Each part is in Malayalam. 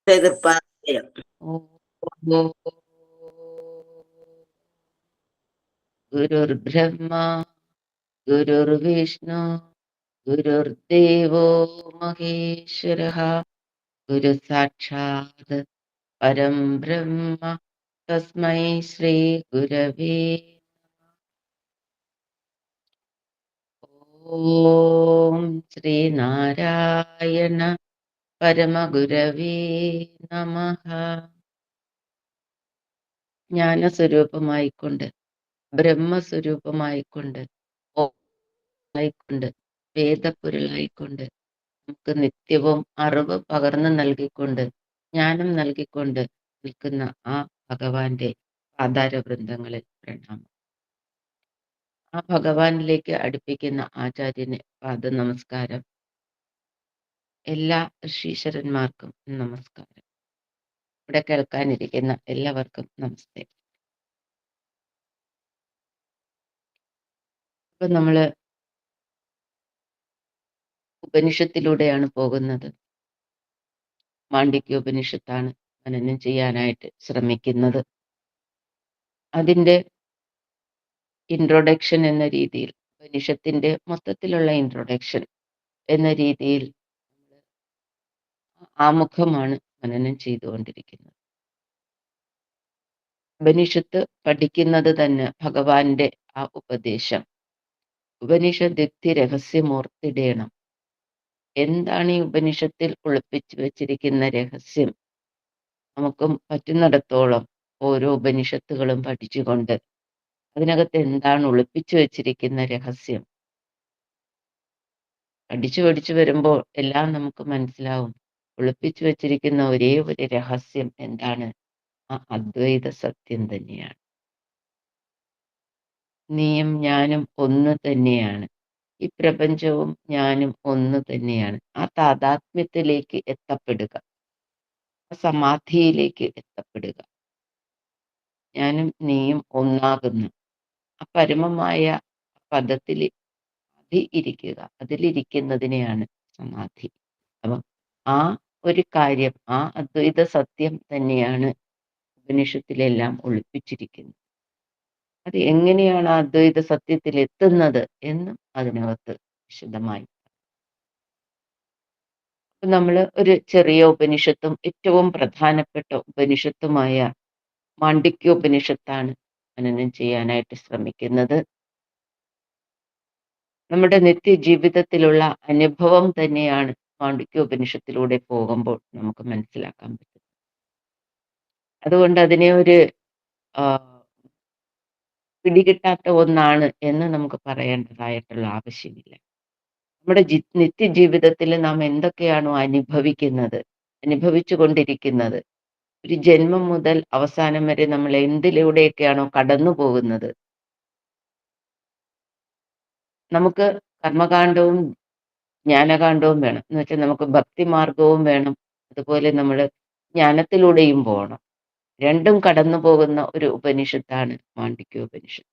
എതിർപ്പായം. ഓം ഗുരുർബ്രഹ്മ ഗുരുർവിഷ്ണു ഗുരുർദേവോ മഹേശ്വരഃ ഗുരു സാക്ഷാത് പരം ബ്രഹ്മ തസ്മൈ ശ്രീ ഗുരവേ ഓം ശ്രീനാരായണ പരമഗുരവേ നമഃ. ജ്ഞാനസ്വരൂപമായിക്കൊണ്ട്, ബ്രഹ്മസ്വരൂപമായിക്കൊണ്ട്, ആയിക്കൊണ്ട്, വേദപ്പൊരുളായിക്കൊണ്ട്, നമുക്ക് നിത്യവും അറിവ് പകർന്നു നൽകിക്കൊണ്ട്, ജ്ഞാനം നൽകിക്കൊണ്ട് നിൽക്കുന്ന ആ ഭഗവാന്റെ ആധാരവൃന്ദങ്ങളിൽ പ്രണാമം. ആ ഭഗവാനിലേക്ക് അടുപ്പിക്കുന്ന ആചാര്യന് പാദ നമസ്കാരം. എല്ലാ ഋഷീശ്വരന്മാർക്കും നമസ്കാരം. ഇവിടെ കേൾക്കാനിരിക്കുന്ന എല്ലാവർക്കും നമസ്തേ. ഇപ്പൊ നമ്മള് ഉപനിഷത്തിലൂടെയാണ് പോകുന്നത്. മാണ്ഡിക്യോപനിഷത്താണ് മനനം ചെയ്യാനായിട്ട് ശ്രമിക്കുന്നത്. അതിന്റെ ഇൻട്രൊഡക്ഷൻ എന്ന രീതിയിൽ, ഉപനിഷത്തിന്റെ മൊത്തത്തിലുള്ള ഇൻട്രൊഡക്ഷൻ എന്ന രീതിയിൽ ആമുഖമാണ് മനനം ചെയ്തുകൊണ്ടിരിക്കുന്നത്. ഉപനിഷത്ത് പഠിക്കുന്നത് തന്നെ ഭഗവാന്റെ ആ ഉപദേശം, ഉപനിഷദ്യുക്തി രഹസ്യമോർത്തിടേണം. എന്താണ് ഈ ഉപനിഷത്തിൽ ഒളിപ്പിച്ചു വെച്ചിരിക്കുന്ന രഹസ്യം? നമുക്കും പറ്റുന്നിടത്തോളം ഓരോ ഉപനിഷത്തുകളും പഠിച്ചുകൊണ്ട് അതിനകത്ത് എന്താണ് ഒളിപ്പിച്ചു വെച്ചിരിക്കുന്ന രഹസ്യം പഠിച്ചു വരുമ്പോൾ എല്ലാം നമുക്ക് മനസ്സിലാവും. ഒളിപ്പിച്ചു വെച്ചിരിക്കുന്ന ഒരേ ഒരു രഹസ്യം എന്താണ്? ആ അദ്വൈത സത്യം തന്നെയാണ്. നീയും ഞാനും ഒന്ന് തന്നെയാണ്. ഈ പ്രപഞ്ചവും ഞാനും ഒന്ന് തന്നെയാണ്. ആ താതാത്മ്യത്തിലേക്ക് എത്തപ്പെടുക, ആ സമാധിയിലേക്ക് എത്തപ്പെടുക. ഞാനും നീയും ഒന്നാകുന്നു. ആ പരമമായ പദത്തിൽ ഇരിക്കുക, അതിലിരിക്കുന്നതിനെയാണ് സമാധി. അപ്പം ആ ഒരു കാര്യം, ആ അദ്വൈത സത്യം തന്നെയാണ് ഉപനിഷത്തിലെല്ലാം ഒളിപ്പിച്ചിരിക്കുന്നത്. അത് എങ്ങനെയാണ് ആ അദ്വൈത സത്യത്തിൽ എത്തുന്നത് എന്നും അതിനകത്ത് വിശദമായി. നമ്മൾ ഒരു ചെറിയ ഉപനിഷത്തും ഏറ്റവും പ്രധാനപ്പെട്ട ഉപനിഷത്തുമായ മാണ്ഡിക്യോപനിഷത്താണ് മനനം ചെയ്യാനായിട്ട് ശ്രമിക്കുന്നത്. നമ്മുടെ നിത്യജീവിതത്തിലുള്ള അനുഭവം തന്നെയാണ് മാണ്ഡിക്യോപനിഷത്തിലൂടെ പോകുമ്പോൾ നമുക്ക് മനസ്സിലാക്കാൻ പറ്റും. അതുകൊണ്ട് അതിനെ ഒരു പിടികിട്ടാത്ത ഒന്നാണ് എന്ന് നമുക്ക് പറയേണ്ടതായിട്ടുള്ള ആവശ്യമില്ല. നമ്മുടെ നിത്യജീവിതത്തിൽ നാം എന്തൊക്കെയാണോ അനുഭവിച്ചു കൊണ്ടിരിക്കുന്നത്, ഒരു ജന്മം മുതൽ അവസാനം വരെ നമ്മൾ എന്തിലൂടെയൊക്കെയാണോ കടന്നു പോകുന്നത്, നമുക്ക് കർമ്മകാണ്ഡവും ജ്ഞാനകാണ്ഡവും വേണം. എന്ന് വെച്ചാൽ നമുക്ക് ഭക്തിമാർഗവും വേണം, അതുപോലെ നമ്മൾ ജ്ഞാനത്തിലൂടെയും പോകണം. രണ്ടും കടന്നു പോകുന്ന ഒരു ഉപനിഷത്താണ് മാണ്ഡിക്യോപനിഷത്ത്.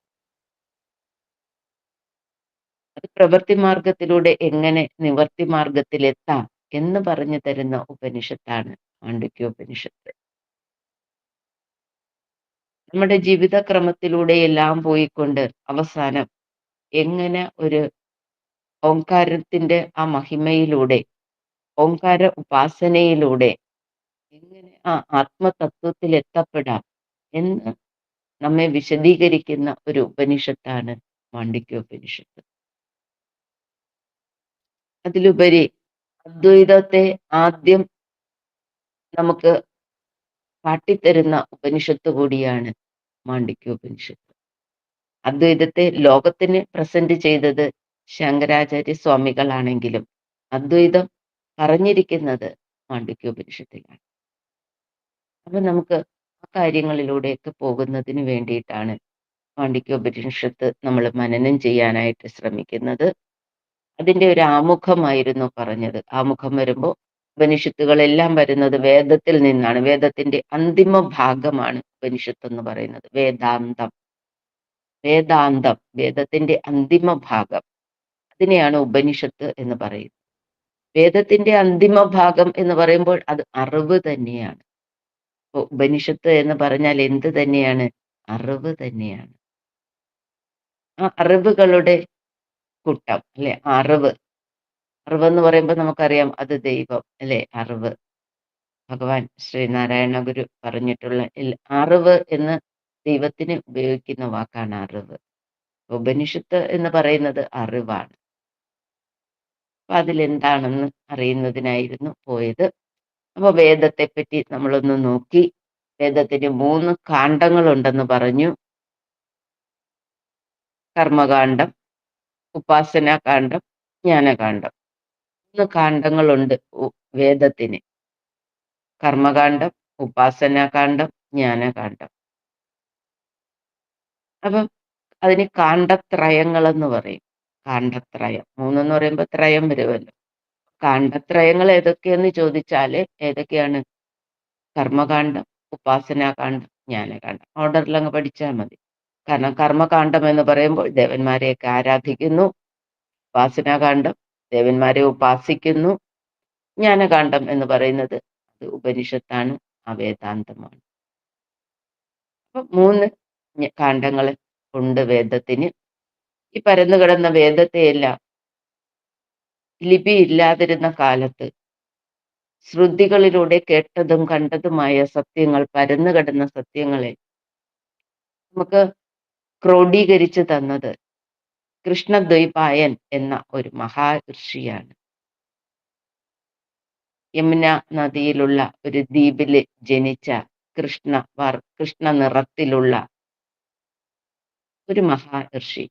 അത് പ്രവൃത്തി മാർഗത്തിലൂടെ എങ്ങനെ നിവർത്തി മാർഗത്തിലെത്താം എന്ന് പറഞ്ഞു തരുന്ന ഉപനിഷത്താണ് മാണ്ഡിക്യോപനിഷത്ത്. നമ്മുടെ ജീവിതക്രമത്തിലൂടെ എല്ലാം പോയിക്കൊണ്ട് അവസാനം എങ്ങനെ ഒരു ഓംകാരത്തിന്റെ ആ മഹിമയിലൂടെ, ഓംകാര ഉപാസനയിലൂടെ എങ്ങനെ ആ ആത്മതത്വത്തിൽ എത്തപ്പെടാം എന്ന് നമ്മെ വിശദീകരിക്കുന്ന ഒരു ഉപനിഷത്താണ് മാണ്ഡിക്യോപനിഷത്ത്. അതിലുപരി അദ്വൈതത്തെ ആദ്യം നമുക്ക് കാട്ടിത്തരുന്ന ഉപനിഷത്ത് കൂടിയാണ് മാണ്ഡിക്യോപനിഷത്ത്. അദ്വൈതത്തെ ലോകത്തിന് പ്രസന്റ് ചെയ്തത് ശങ്കരാചാര്യ സ്വാമികളാണെങ്കിലും അദ്വൈതം പറഞ്ഞിരിക്കുന്നത് മാണ്ഡിക്യോപനിഷത്തിലാണ്. അപ്പൊ നമുക്ക് ആ കാര്യങ്ങളിലൂടെയൊക്കെ പോകുന്നതിന് വേണ്ടിയിട്ടാണ് മാണ്ഡിക്യോപനിഷത്ത് നമ്മൾ മനനം ചെയ്യാനായിട്ട് ശ്രമിക്കുന്നത്. അതിന്റെ ഒരു ആമുഖമായിരുന്നു പറഞ്ഞത്. ആമുഖം വരുമ്പോൾ ഉപനിഷത്തുകളെല്ലാം വരുന്നത് വേദത്തിൽ നിന്നാണ്. വേദത്തിന്റെ അന്തിമ ഭാഗമാണ് ഉപനിഷത്ത് എന്ന് പറയുന്നത്. വേദാന്തം, വേദത്തിന്റെ അന്തിമ ഭാഗം, അതിനെയാണ് ഉപനിഷത്ത് എന്ന് പറയുന്നത്. വേദത്തിന്റെ അന്തിമ ഭാഗം എന്ന് പറയുമ്പോൾ അത് അറിവ് തന്നെയാണ്. ഉപനിഷത്ത് എന്ന് പറഞ്ഞാൽ എന്ത് തന്നെയാണ്? അറിവ് തന്നെയാണ്. ആ അറിവുകളുടെ കൂട്ടം അല്ലെ? അറിവ്. അറിവെന്ന് പറയുമ്പോൾ നമുക്കറിയാം അത് ദൈവം അല്ലെ? അറിവ്. ഭഗവാൻ ശ്രീനാരായണ ഗുരു പറഞ്ഞിട്ടുള്ള അറിവ് എന്ന് ദൈവത്തിന് ഉപയോഗിക്കുന്ന വാക്കാണ് അറിവ്. ഉപനിഷത്ത് എന്ന് പറയുന്നത് അറിവാണ്. അപ്പൊ അതിലെന്താണെന്ന് അറിയുന്നതിനായിരുന്നു പോയത്. അപ്പൊ വേദത്തെപ്പറ്റി നമ്മളൊന്ന് നോക്കി. വേദത്തിന് 3 കാണ്ഡങ്ങളുണ്ടെന്ന് പറഞ്ഞു. കർമ്മകാണ്ഡം, ഉപാസനാകാന്ഡം, ജ്ഞാനകാന്ഡം. 3 കാണ്ഡങ്ങളുണ്ട് വേദത്തിന്. കർമ്മകാന്ഡം, ഉപാസനാകാന്ഡം, ജ്ഞാനകാന്ഡം. അപ്പം അതിന് കാണ്ഡത്രയങ്ങളെന്ന് പറയും. കാണ്ഡത്രയം. 3 എന്ന് പറയുമ്പോൾ ത്രയം വരുമല്ലോ. കാണ്ഡത്രയങ്ങൾ ഏതൊക്കെയെന്ന് ചോദിച്ചാല് ഏതൊക്കെയാണ്? കർമ്മകാന്ഡം, ഉപാസനാകാന്ഡം, ജ്ഞാനകാന്ഡം. ഓർഡറിൽ അങ്ങ് പഠിച്ചാൽ മതി. കാരണം കർമ്മകാന്ഡം എന്ന് പറയുമ്പോൾ ദേവന്മാരെയൊക്കെ ആരാധിക്കുന്നു. ഉപാസനാകാന്ഡം ദേവന്മാരെ ഉപാസിക്കുന്നു. ജ്ഞാനകാന്ഡം എന്ന് പറയുന്നത് അത് ഉപനിഷത്താണ്, ആ വേദാന്തമാണ്. അപ്പൊ 3 കാണ്ഡങ്ങൾ ഉണ്ട് വേദത്തിന്. ഈ പരന്നു കിടന്ന വേദത്തെയെല്ലാം ലിപി ഇല്ലാതിരുന്ന കാലത്ത് ശ്രുതികളിലൂടെ കേട്ടതും കണ്ടതുമായ സത്യങ്ങൾ, പരന്നു കിടന്ന സത്യങ്ങളെ നമുക്ക് ക്രോഡീകരിച്ചു തന്നത് കൃഷ്ണദ്വൈപായൻ എന്ന ഒരു മഹാഋഷിയാണ്. യമുന നദിയിലുള്ള ഒരു ദ്വീപില് ജനിച്ച കൃഷ്ണ നിറത്തിലുള്ള ഒരു മഹാഋഷി.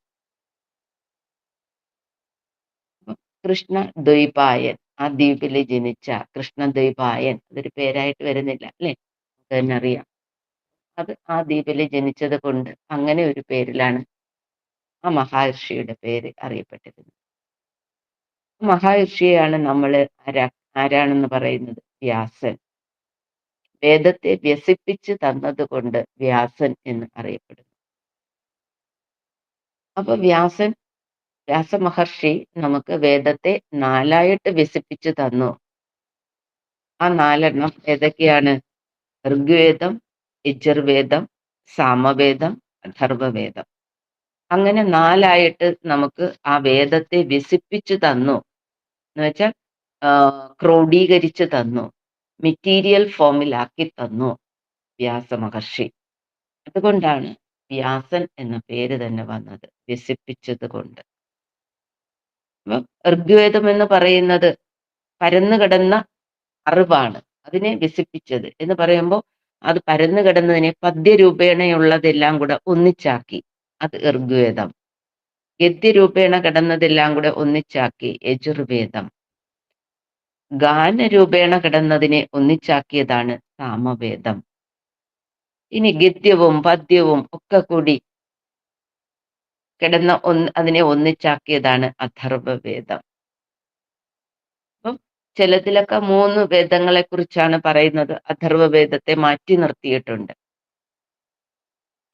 കൃഷ്ണദ്വൈപായൻ, ആ ദ്വീപില് ജനിച്ച കൃഷ്ണദ്വൈപായൻ, അതൊരു പേരായിട്ട് വരുന്നില്ല അല്ലെ? നമുക്ക് തന്നെ അറിയാം. അത് ആ ദ്വീപില് ജനിച്ചത് കൊണ്ട് അങ്ങനെ ഒരു പേരിലാണ് ആ മഹാഋഷിയുടെ പേര് അറിയപ്പെട്ടിരുന്നത്. മഹാഋഷിയെയാണ് നമ്മൾ ആരാണെന്ന് പറയുന്നത്? വ്യാസൻ. വേദത്തെ വ്യസിപ്പിച്ച് തന്നത് കൊണ്ട് വ്യാസൻ എന്ന് അറിയപ്പെടുന്നു. അപ്പൊ വ്യാസമഹർഷി നമുക്ക് വേദത്തെ 4ആയിട്ട് വ്യസിപ്പിച്ചു തന്നു. ആ 4 ഏതൊക്കെയാണ്? ഋഗ്വേദം, യജുർവേദം, സാമവേദം, അഥർവവേദം. അങ്ങനെ 4ആയിട്ട് നമുക്ക് ആ വേദത്തെ വ്യസിപ്പിച്ചു തന്നു. എന്ന് വെച്ചാൽ ക്രോഡീകരിച്ചു തന്നു, മെറ്റീരിയൽ ഫോമിലാക്കി തന്നു വ്യാസമഹർഷി. അതുകൊണ്ടാണ് വ്യാസൻ എന്ന പേര് തന്നെ വന്നത്, വ്യസിപ്പിച്ചത് കൊണ്ട്. അപ്പം ഋഗ്വേദം എന്ന് പറയുന്നത് പരന്നു കിടന്ന അറിവാണ്. അതിനെ വ്യസിപ്പിച്ചത് എന്ന് പറയുമ്പോൾ അത് പരന്നു കിടന്നതിനെ പദ്യരൂപേണയുള്ളതെല്ലാം കൂടെ ഒന്നിച്ചാക്കി, അത് ഋഗ്വേദം. ഗദ്യരൂപേണ കിടന്നതെല്ലാം കൂടെ ഒന്നിച്ചാക്കി യജുർവേദം. ഗാനരൂപേണ കിടന്നതിനെ ഒന്നിച്ചാക്കിയതാണ് സാമവേദം. ഇനി ഗദ്യവും പദ്യവും ഒക്കെ കൂടി കിടന്ന അതിനെ ഒന്നിച്ചാക്കിയതാണ് അഥർവവേദം. അപ്പം ചിലതിലൊക്കെ 3 വേദങ്ങളെ കുറിച്ചാണ് പറയുന്നത്. അഥർവവേദത്തെ മാറ്റി നിർത്തിയിട്ടുണ്ട്.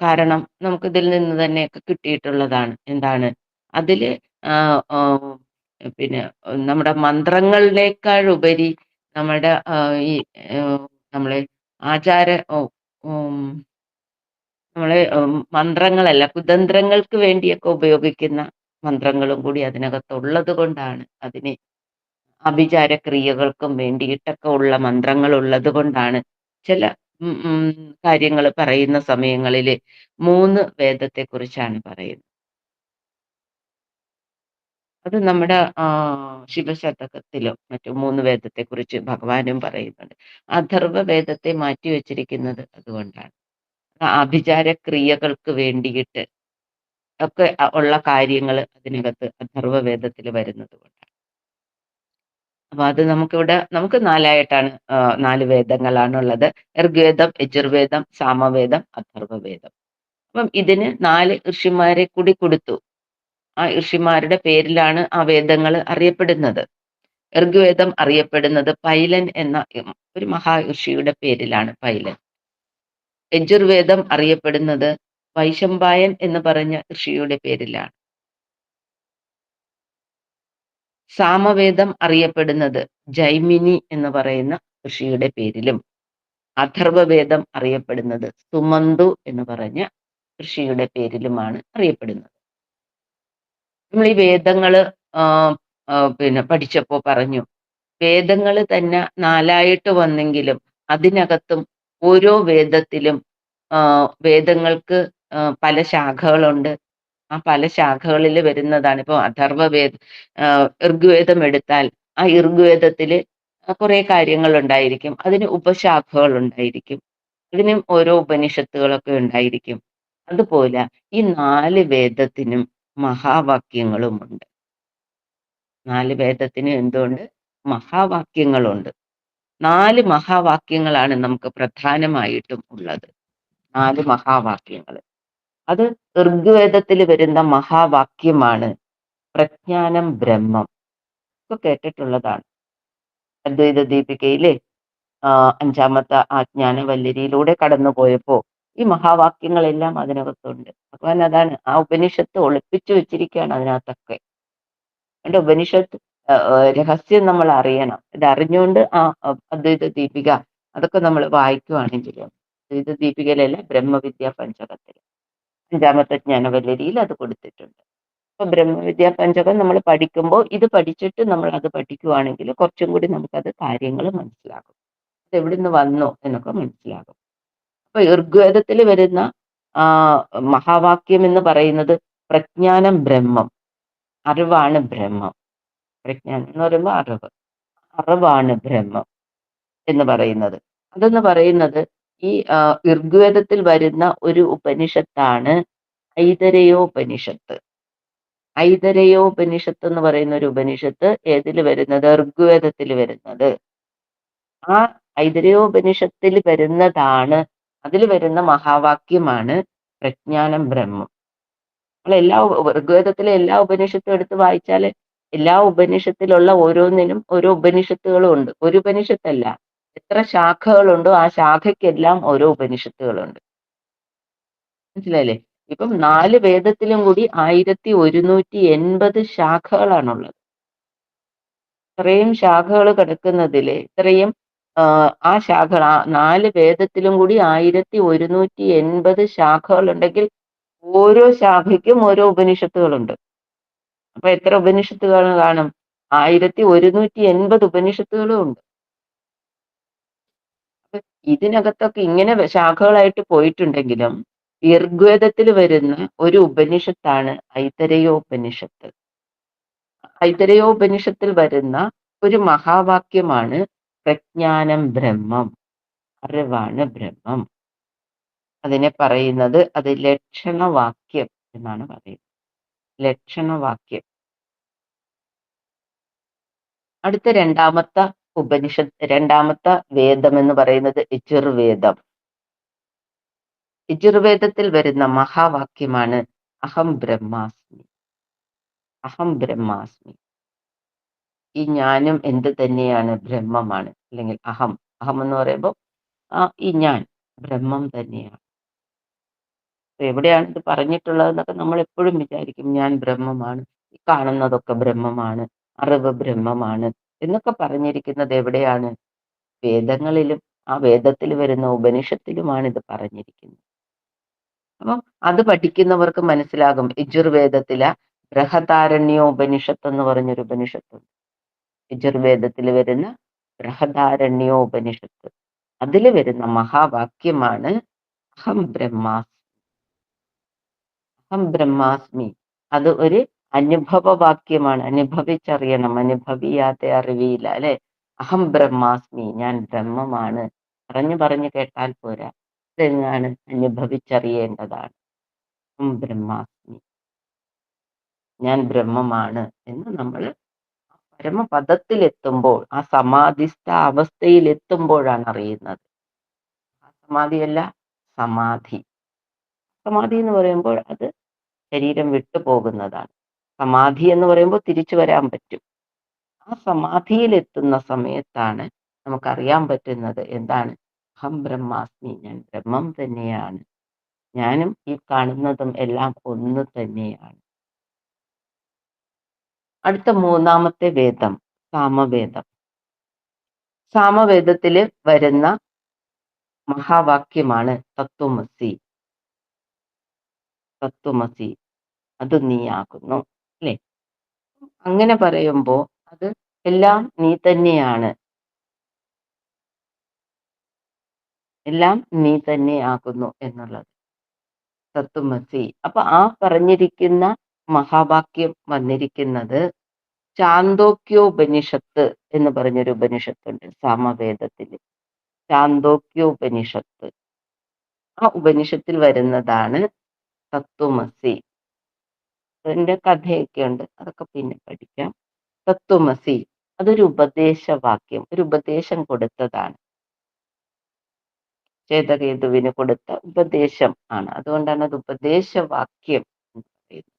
കാരണം നമുക്ക് ഇതിൽ നിന്ന് തന്നെയൊക്കെ കിട്ടിയിട്ടുള്ളതാണ്. എന്താണ് അതില് പിന്നെ നമ്മുടെ മന്ത്രങ്ങളിനേക്കാൾ ഉപരി നമ്മുടെ ഈ നമ്മളെ ആചാര നമ്മളെ മന്ത്രങ്ങളല്ല, കുതന്ത്രങ്ങൾക്ക് വേണ്ടിയൊക്കെ ഉപയോഗിക്കുന്ന മന്ത്രങ്ങളും കൂടി അതിനകത്തുള്ളത് കൊണ്ടാണ്, അതിന് അഭിചാര ക്രിയകൾക്കും വേണ്ടിയിട്ടൊക്കെ ഉള്ള മന്ത്രങ്ങൾ ഉള്ളത് കൊണ്ടാണ് ചില കാര്യങ്ങൾ പറയുന്ന സമയങ്ങളിൽ 3 വേദത്തെ കുറിച്ചാണ് പറയുന്നത്. അത് നമ്മുടെ ശിവശതകത്തിലോ മറ്റു 3 വേദത്തെ കുറിച്ച് ഭഗവാനും പറയുന്നുണ്ട്. അഥർവ വേദത്തെ മാറ്റി വെച്ചിരിക്കുന്നത് അതുകൊണ്ടാണ്. ആഭിചാര ക്രിയകൾക്ക് വേണ്ടിയിട്ട് ഒക്കെ ഉള്ള കാര്യങ്ങൾ അതിനകത്ത് അഥർവ വേദത്തിൽ വരുന്നത് കൊണ്ടാണ്. അപ്പൊ അത് നമുക്ക് 4ആയിട്ടാണ് 4 വേദങ്ങളാണുള്ളത്. ഋഗ്വേദം, യജുർവേദം, സാമവേദം, അഥർവവേദം. അപ്പം ഇതിന് 4 ഋഷിമാരെ കൂടി കൊടുത്തു. ആ ഋഷിമാരുടെ പേരിലാണ് ആ വേദങ്ങൾ അറിയപ്പെടുന്നത്. ഋഗ്വേദം അറിയപ്പെടുന്നത് പൈലൻ എന്ന ഒരു മഹാഋഷിയുടെ പേരിലാണ്, പൈലൻ. യജുർവേദം അറിയപ്പെടുന്നത് വൈശമ്പായൻ എന്ന് പറഞ്ഞ ഋഷിയുടെ പേരിലാണ്. സാമവേദം അറിയപ്പെടുന്നത് ജൈമിനി എന്ന് പറയുന്ന ഋഷിയുടെ പേരിലും, അഥർവവേദം അറിയപ്പെടുന്നത് സുമന്തു എന്ന് പറഞ്ഞ ഋഷിയുടെ പേരിലുമാണ് അറിയപ്പെടുന്നത്. നമ്മൾ ഈ വേദങ്ങള് ആ, പിന്നെ പഠിച്ചപ്പോ പറഞ്ഞു, വേദങ്ങള് തന്നെ നാലായിട്ട് വന്നെങ്കിലും അതിനകത്തും ഓരോ വേദത്തിലും വേദങ്ങൾക്ക് പല ശാഖകളുണ്ട്. ആ പല ശാഖകളിൽ വരുന്നതാണ്. ഇപ്പൊ അഥർവവേദ ഋഗ്വേദം എടുത്താൽ ആ ഋഗ്വേദത്തില് കുറെ കാര്യങ്ങൾ ഉണ്ടായിരിക്കും. അതിന് ഉപശാഖകൾ ഉണ്ടായിരിക്കും. ഇതിനും ഓരോ ഉപനിഷത്തുകളൊക്കെ ഉണ്ടായിരിക്കും. അതുപോലെ ഈ 4 വേദത്തിനും മഹാവാക്യങ്ങളുമുണ്ട്. 4 വേദത്തിന് എന്തുണ്ട്? മഹാവാക്യങ്ങളുണ്ട്. 4 മഹാവാക്യങ്ങളാണ് നമുക്ക് പ്രധാനമായിട്ടും ഉള്ളത്. 4 മഹാവാക്യങ്ങൾ. അത് ഋഗ്വേദത്തിൽ വരുന്ന മഹാവാക്യമാണ് പ്രജ്ഞാനം ബ്രഹ്മം. ഇപ്പൊ കേട്ടിട്ടുള്ളതാണ്. അദ്വൈത ദീപികയിലെ 5-മത്തെ ആജ്ഞാനവല്ലരിയിലൂടെ കടന്നുപോയപ്പോ ഈ മഹാവാക്യങ്ങളെല്ലാം അതിനകത്തുണ്ട്. ഭഗവാൻ അതാണ് ആ ഉപനിഷത്ത് ഒളിപ്പിച്ചു വെച്ചിരിക്കുകയാണ് അതിനകത്തൊക്കെ. അതിന്റെ ഉപനിഷത്ത് രഹസ്യം നമ്മൾ അറിയണം. ഇത് അറിഞ്ഞുകൊണ്ട് ആ അദ്വൈത ദീപിക അതൊക്കെ നമ്മൾ വായിക്കുവാണെങ്കിൽ, അദ്വൈത ദീപികയിലല്ല, ബ്രഹ്മവിദ്യാ പഞ്ചകത്തിൽ 5-മത്തെ ജ്ഞാനവല്ലരിയിൽ അത് കൊടുത്തിട്ടുണ്ട്. അപ്പൊ ബ്രഹ്മവിദ്യാ പഞ്ചകം നമ്മൾ പഠിക്കുമ്പോൾ ഇത് പഠിച്ചിട്ട് നമ്മൾ അത് പഠിക്കുവാണെങ്കിൽ കുറച്ചും കൂടി നമുക്കത് കാര്യങ്ങൾ മനസ്സിലാകും. ഇത് എവിടുന്ന് വന്നു എന്നൊക്കെ മനസ്സിലാകും. അപ്പൊ ഋഗ്വേദത്തിൽ വരുന്ന ആ മഹാവാക്യം എന്ന് പറയുന്നത് പ്രജ്ഞാനം ബ്രഹ്മം, അറിവാണ് ബ്രഹ്മം. പ്രജ്ഞാനം എന്ന് പറയുമ്പോൾ അറിവാണ് ബ്രഹ്മം എന്ന് പറയുന്നത്. അതെന്ന് പറയുന്നത് ഈ ഋഗ്വേദത്തിൽ വരുന്ന ഒരു ഉപനിഷത്താണ് ഐതരേയോപനിഷത്ത്. ഐതരേയോപനിഷത്ത് എന്ന് പറയുന്ന ഒരു ഉപനിഷത്ത് ഏതിൽ വരുന്നത്? ഋഗ്വേദത്തിൽ വരുന്നത്. ആ ഐതരേയോപനിഷത്തിൽ വരുന്നതാണ്, അതിൽ വരുന്ന മഹാവാക്യമാണ് പ്രജ്ഞാനം ബ്രഹ്മം. നമ്മൾ ഋഗ്വേദത്തിലെ എല്ലാ ഉപനിഷത്തും എടുത്ത് വായിച്ചാൽ എല്ലാ ഉപനിഷത്തിലുള്ള ഓരോന്നിനും ഓരോ ഉപനിഷത്തുകളും ഉണ്ട്. ഒരു ഉപനിഷത്തല്ല, എത്ര ശാഖകളുണ്ടോ ആ ശാഖയ്ക്കെല്ലാം ഓരോ ഉപനിഷത്തുകളുണ്ട്. മനസ്സിലായില്ലേ? ഇപ്പം 4 വേദത്തിലും കൂടി 1180 ശാഖകളാണുള്ളത്. ഇത്രയും ശാഖകൾ കിടക്കുന്നതില് ഇത്രയും ആ ശാഖകൾ 4 വേദത്തിലും കൂടി 1180 ശാഖകൾ ഉണ്ടെങ്കിൽ ഓരോ ശാഖയ്ക്കും ഓരോ ഉപനിഷത്തുകളുണ്ട്. അപ്പൊ എത്ര ഉപനിഷത്തുകൾ കാണും? 1180 ഉപനിഷത്തുകളും ഉണ്ട്. ഇതിനകത്തൊക്കെ ഇങ്ങനെ ശാഖകളായിട്ട് പോയിട്ടുണ്ടെങ്കിലും ഋഗ്വേദത്തിൽ വരുന്ന ഒരു ഉപനിഷത്താണ് ഐതരേയോപനിഷത്ത്. ഐതരേയോപനിഷത്തിൽ വരുന്ന ഒരു മഹാവാക്യമാണ് പ്രജ്ഞാനം ബ്രഹ്മം, അറിവാണ് ബ്രഹ്മം. അതിനെ പറയുന്നത് അത് ലക്ഷണവാക്യം എന്നാണ് പറയുന്നത്. ലക്ഷണവാക്യം. അടുത്ത രണ്ടാമത്തെ വേദം എന്ന് പറയുന്നത് യജുർവേദം. യജുർവേദത്തിൽ വരുന്ന മഹാവാക്യമാണ് അഹം ബ്രഹ്മാസ്മി. അഹം ബ്രഹ്മാസ്മി. ഈ ഞാനും എന്ത് തന്നെയാണ്? ബ്രഹ്മമാണ്. അല്ലെങ്കിൽ അഹം. അഹം എന്ന് പറയുമ്പോൾ ഈ ഞാൻ ബ്രഹ്മം തന്നെയാണ്. എവിടെയാണ് ഇത് പറഞ്ഞിട്ടുള്ളതെന്നൊക്കെ നമ്മൾ എപ്പോഴും വിചാരിക്കും, ഞാൻ ബ്രഹ്മമാണ്, ഈ കാണുന്നതൊക്കെ ബ്രഹ്മമാണ്, അറിവ് ബ്രഹ്മമാണ് എന്നൊക്കെ പറഞ്ഞിരിക്കുന്നത് എവിടെയാണ്? വേദങ്ങളിലും ആ വേദത്തിൽ വരുന്ന ഉപനിഷത്തിലുമാണ് ഇത് പറഞ്ഞിരിക്കുന്നത്. അപ്പം അത് പഠിക്കുന്നവർക്ക് മനസ്സിലാകും. യജുർവേദത്തിലെ ബൃഹദാരണ്യോപനിഷത്ത് എന്ന് പറഞ്ഞൊരു ഉപനിഷത്തുണ്ട്. യജുർവേദത്തിൽ വരുന്ന ബൃഹദാരണ്യോപനിഷത്ത്, അതിൽ വരുന്ന മഹാവാക്യമാണ് അഹം ബ്രഹ്മാസ്മി. അഹം ബ്രഹ്മാസ്മി. അത് ഒരു അനുഭവവാക്യമാണ്. അനുഭവിച്ചറിയണം. അനുഭവിയാതെ അറിവിയില്ല, അല്ലെ? അഹം ബ്രഹ്മാസ്മി, ഞാൻ ബ്രഹ്മമാണ്. പറഞ്ഞു കേട്ടാൽ പോരാ, ഇതെങ്ങാണ് അനുഭവിച്ചറിയേണ്ടതാണ്. അഹം ബ്രഹ്മാസ്മി, ഞാൻ ബ്രഹ്മമാണ് എന്ന് നമ്മൾ പരമപദത്തിലെത്തുമ്പോൾ, ആ സമാധിസ്ഥ അവസ്ഥയിൽ എത്തുമ്പോഴാണ് അറിയുന്നത്. ആ സമാധിയല്ല, സമാധി. സമാധി എന്ന് പറയുമ്പോൾ അത് ശരീരം വിട്ടുപോകുന്നതാണ്. സമാധി എന്ന് പറയുമ്പോൾ തിരിച്ചു വരാൻ പറ്റും. ആ സമാധിയിലെത്തുന്ന സമയത്താണ് നമുക്കറിയാൻ പറ്റുന്നത് എന്താണ്? അഹം ബ്രഹ്മാസ്മി, ഞാൻ ബ്രഹ്മം തന്നെയാണ്. ഞാനും ഈ കാണുന്നതും എല്ലാം ഒന്ന് തന്നെയാണ്. അടുത്ത മൂന്നാമത്തെ വേദം സാമവേദം. സാമവേദത്തില് വരുന്ന മഹാവാക്യമാണ് തത്വമസി. തത്വമസി അത് നീയാകുന്നു, അല്ലെ? അങ്ങനെ പറയുമ്പോ അത് എല്ലാം നീ തന്നെയാണ്, എല്ലാം നീ തന്നെയാകുന്നു എന്നുള്ളത് തത്വമസി. അപ്പൊ ആ പറഞ്ഞിരിക്കുന്ന മഹാവാക്യം വന്നിരിക്കുന്നത് ചാന്തോക്യോപനിഷത്ത് എന്ന് പറഞ്ഞൊരു ഉപനിഷത്തുണ്ട് സാമവേദത്തിൽ. ചാന്തോക്യോപനിഷത്ത്, ആ ഉപനിഷത്തിൽ വരുന്നതാണ് തത്വമസി. അതിന്റെ കഥയൊക്കെ ഉണ്ട്, അതൊക്കെ പിന്നെ പഠിക്കാം. തത്വമസി അതൊരു ഉപദേശവാക്യം, ഒരു ഉപദേശം കൊടുത്തതാണ്. ചേതകേതുവിന് കൊടുത്ത ഉപദേശം ആണ്. അതുകൊണ്ടാണ് അത് ഉപദേശവാക്യം എന്ന് പറയുന്നത്.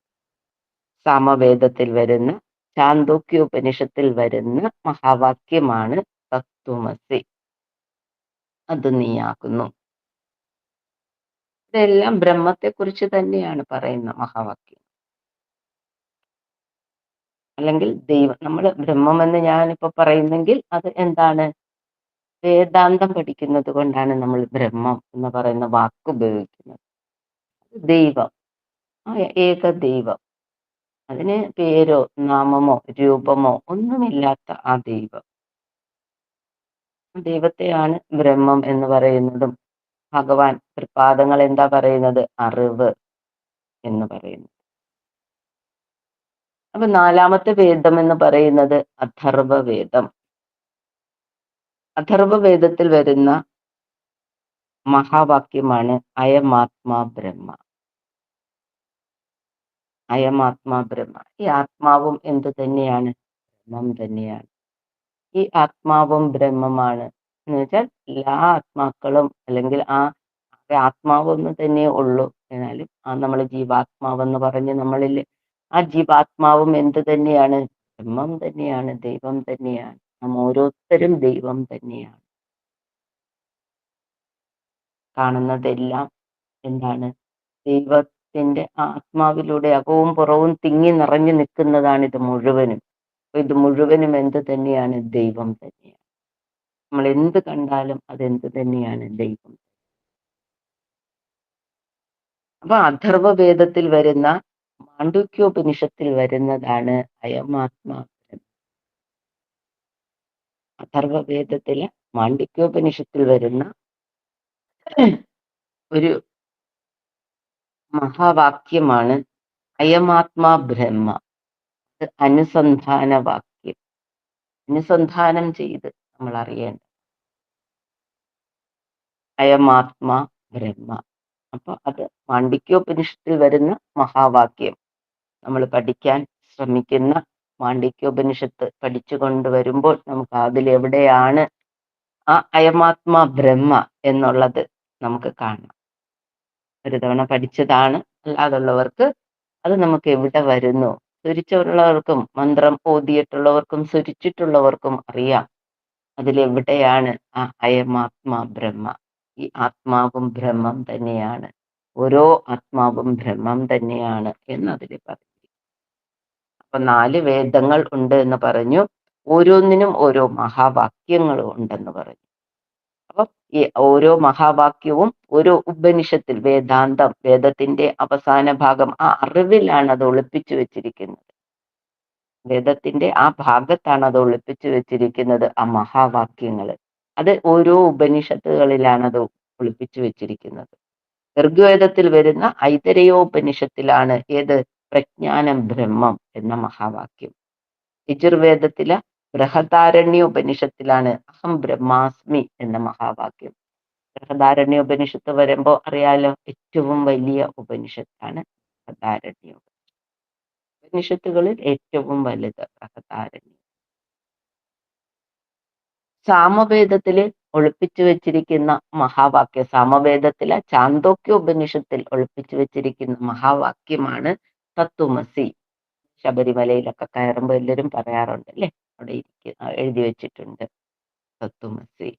സാമവേദത്തിൽ വരുന്ന ചാന്തോക്യോപനിഷത്തിൽ വരുന്ന മഹാവാക്യമാണ് തത്വമസി, അത് നീയാകുന്നു. ഇതെല്ലാം ബ്രഹ്മത്തെക്കുറിച്ച് തന്നെയാണ് പറയുന്ന മഹാവാക്യം. അല്ലെങ്കിൽ ദൈവം, നമ്മൾ ബ്രഹ്മമെന്ന് ഞാനിപ്പോ പറയുന്നെങ്കിൽ അത് എന്താണ്? വേദാന്തം പഠിക്കുന്നത് കൊണ്ടാണ് നമ്മൾ ബ്രഹ്മം എന്ന് പറയുന്ന വാക്ക് ഉപയോഗിക്കുന്നത്. ദൈവം, ആ ഏക ദൈവം, അതിന് പേരോ നാമമോ രൂപമോ ഒന്നുമില്ലാത്ത ആ ദൈവം, ദൈവത്തെയാണ് ബ്രഹ്മം എന്ന് പറയുന്നതും. ഭഗവാൻ തൃപാദങ്ങൾ എന്താ പറയുന്നത്? അറിവ് എന്ന് പറയുന്നു. അപ്പൊ നാലാമത്തെ വേദം എന്ന് പറയുന്നത് അഥർവവേദം. അഥർവവേദത്തിൽ വരുന്ന മഹാവാക്യമാണ് അയമാത്മാ ബ്രഹ്മ. അയമാത്മാ ബ്രഹ്മ. ഈ ആത്മാവും എന്ത് തന്നെയാണ്? ബ്രഹ്മം തന്നെയാണ്. ഈ ആത്മാവും ബ്രഹ്മമാണ് എന്ന് വെച്ചാൽ എല്ലാ ആത്മാക്കളും, അല്ലെങ്കിൽ ആ ആത്മാവ് ഒന്ന് തന്നെ ഉള്ളൂ. എന്നാലും ആ നമ്മൾ ജീവാത്മാവെന്ന് പറഞ്ഞ് നമ്മളിൽ ആ ജീവാത്മാവും എന്ത് തന്നെയാണ്? ബ്രഹ്മം തന്നെയാണ്, ദൈവം തന്നെയാണ്. നാം ഓരോരുത്തരും ദൈവം തന്നെയാണ്. കാണുന്നതെല്ലാം എന്താണ്? ദൈവത്തിന്റെ ആത്മാവിലൂടെ അകവും പുറവും തിങ്ങി നിറഞ്ഞു നിൽക്കുന്നതാണ് ഇത് മുഴുവനും. ഇത് മുഴുവനും എന്ത് തന്നെയാണ്? ദൈവം തന്നെയാണ്. നമ്മൾ എന്ത് കണ്ടാലും അതെന്ത് തന്നെയാണ്? ദൈവം. അപ്പൊ അഥർവവേദത്തിൽ വരുന്ന മാണ്ഡൂക്യോപനിഷത്തിൽ വരുന്നതാണ് അയമാത്മാ. അഥർവവേദത്തിലെ മാണ്ഡൂക്യോപനിഷത്തിൽ വരുന്ന ഒരു മഹാവാക്യമാണ് അയമാത്മാ ബ്രഹ്മ. അനുസന്ധാന വാക്യം, അനുസന്ധാനം ചെയ്ത് നമ്മൾ അറിയേണ്ട അയമാത്മാ ബ്രഹ്മ. അപ്പൊ അത് മാണ്ഡൂക്യോപനിഷത്തിൽ വരുന്ന മഹാവാക്യം. നമ്മൾ പഠിക്കാൻ ശ്രമിക്കുന്ന മാണ്ഡൂക്യോപനിഷത്ത് പഠിച്ചു കൊണ്ടുവരുമ്പോൾ നമുക്ക് അതിലെവിടെയാണ് ആ അയമാത്മാ ബ്രഹ്മ എന്നുള്ളത് നമുക്ക് കാണാം. ഒരു തവണ പഠിച്ചതാണ്, അല്ലാതുള്ളവർക്ക് അത് നമുക്ക് എവിടെ വരുന്നു? സുരിച്ചുള്ളവർക്കും മന്ത്രം ഓതിയിട്ടുള്ളവർക്കും സുരിച്ചിട്ടുള്ളവർക്കും അറിയാം അതിലെവിടെയാണ് ആ അയമാത്മാ ബ്രഹ്മ. ഈ ആത്മാവും ബ്രഹ്മം തന്നെയാണ്, ഓരോ ആത്മാവും ബ്രഹ്മം തന്നെയാണ് എന്നതിൽ പറഞ്ഞു. അപ്പൊ 4 വേദങ്ങൾ ഉണ്ട് എന്ന് പറഞ്ഞു, ഓരോന്നിനും ഓരോ മഹാവാക്യങ്ങളും ഉണ്ടെന്ന് പറഞ്ഞു. അപ്പൊ ഈ ഓരോ മഹാവാക്യവും ഓരോ ഉപനിഷത്തിൽ, വേദാന്തം, വേദത്തിന്റെ അവസാന ഭാഗം, ആ അറിവിലാണ് അത് ഒളിപ്പിച്ചു വെച്ചിരിക്കുന്നത്. വേദത്തിന്റെ ആ ഭാഗത്താണ് അത് ഒളിപ്പിച്ചു വെച്ചിരിക്കുന്നത്, ആ മഹാവാക്യങ്ങൾ. അത് ഓരോ ഉപനിഷത്തുകളിലാണ് അത് ഒളിപ്പിച്ചു വെച്ചിരിക്കുന്നത്. ഋഗ്വേദത്തിൽ വരുന്ന ഐതരേയോപനിഷത്തിലാണ് ഏത്? പ്രജ്ഞാനം ബ്രഹ്മം എന്ന മഹാവാക്യം. യജുർവേദത്തിലെ ബൃഹദാരണ്യോപനിഷത്തിലാണ് അഹം ബ്രഹ്മാസ്മി എന്ന മഹാവാക്യം. ബൃഹദാരണ്യോപനിഷത്ത് വരുമ്പോ അറിയാലോ, ഏറ്റവും വലിയ ഉപനിഷത്താണ് ബൃഹദാരണ്യോപനിഷത്ത്. ഉപനിഷത്തുകളിൽ ഏറ്റവും വലുത് ബൃഹദാരണ്യം. സാമവേദത്തില് ഒളിപ്പിച്ചു വെച്ചിരിക്കുന്ന മഹാവാക്യം, സാമവേദത്തിലെ ചാന്തോക്യോപനിഷത്തിൽ ഒളിപ്പിച്ചു വെച്ചിരിക്കുന്ന മഹാവാക്യമാണ് തത്വമസി. ശബരിമലയിലൊക്കെ കയറുമ്പോൾ എല്ലാവരും പറയാറുണ്ട് അല്ലെ, അവിടെ എഴുതി വെച്ചിട്ടുണ്ട് തത്വമസി.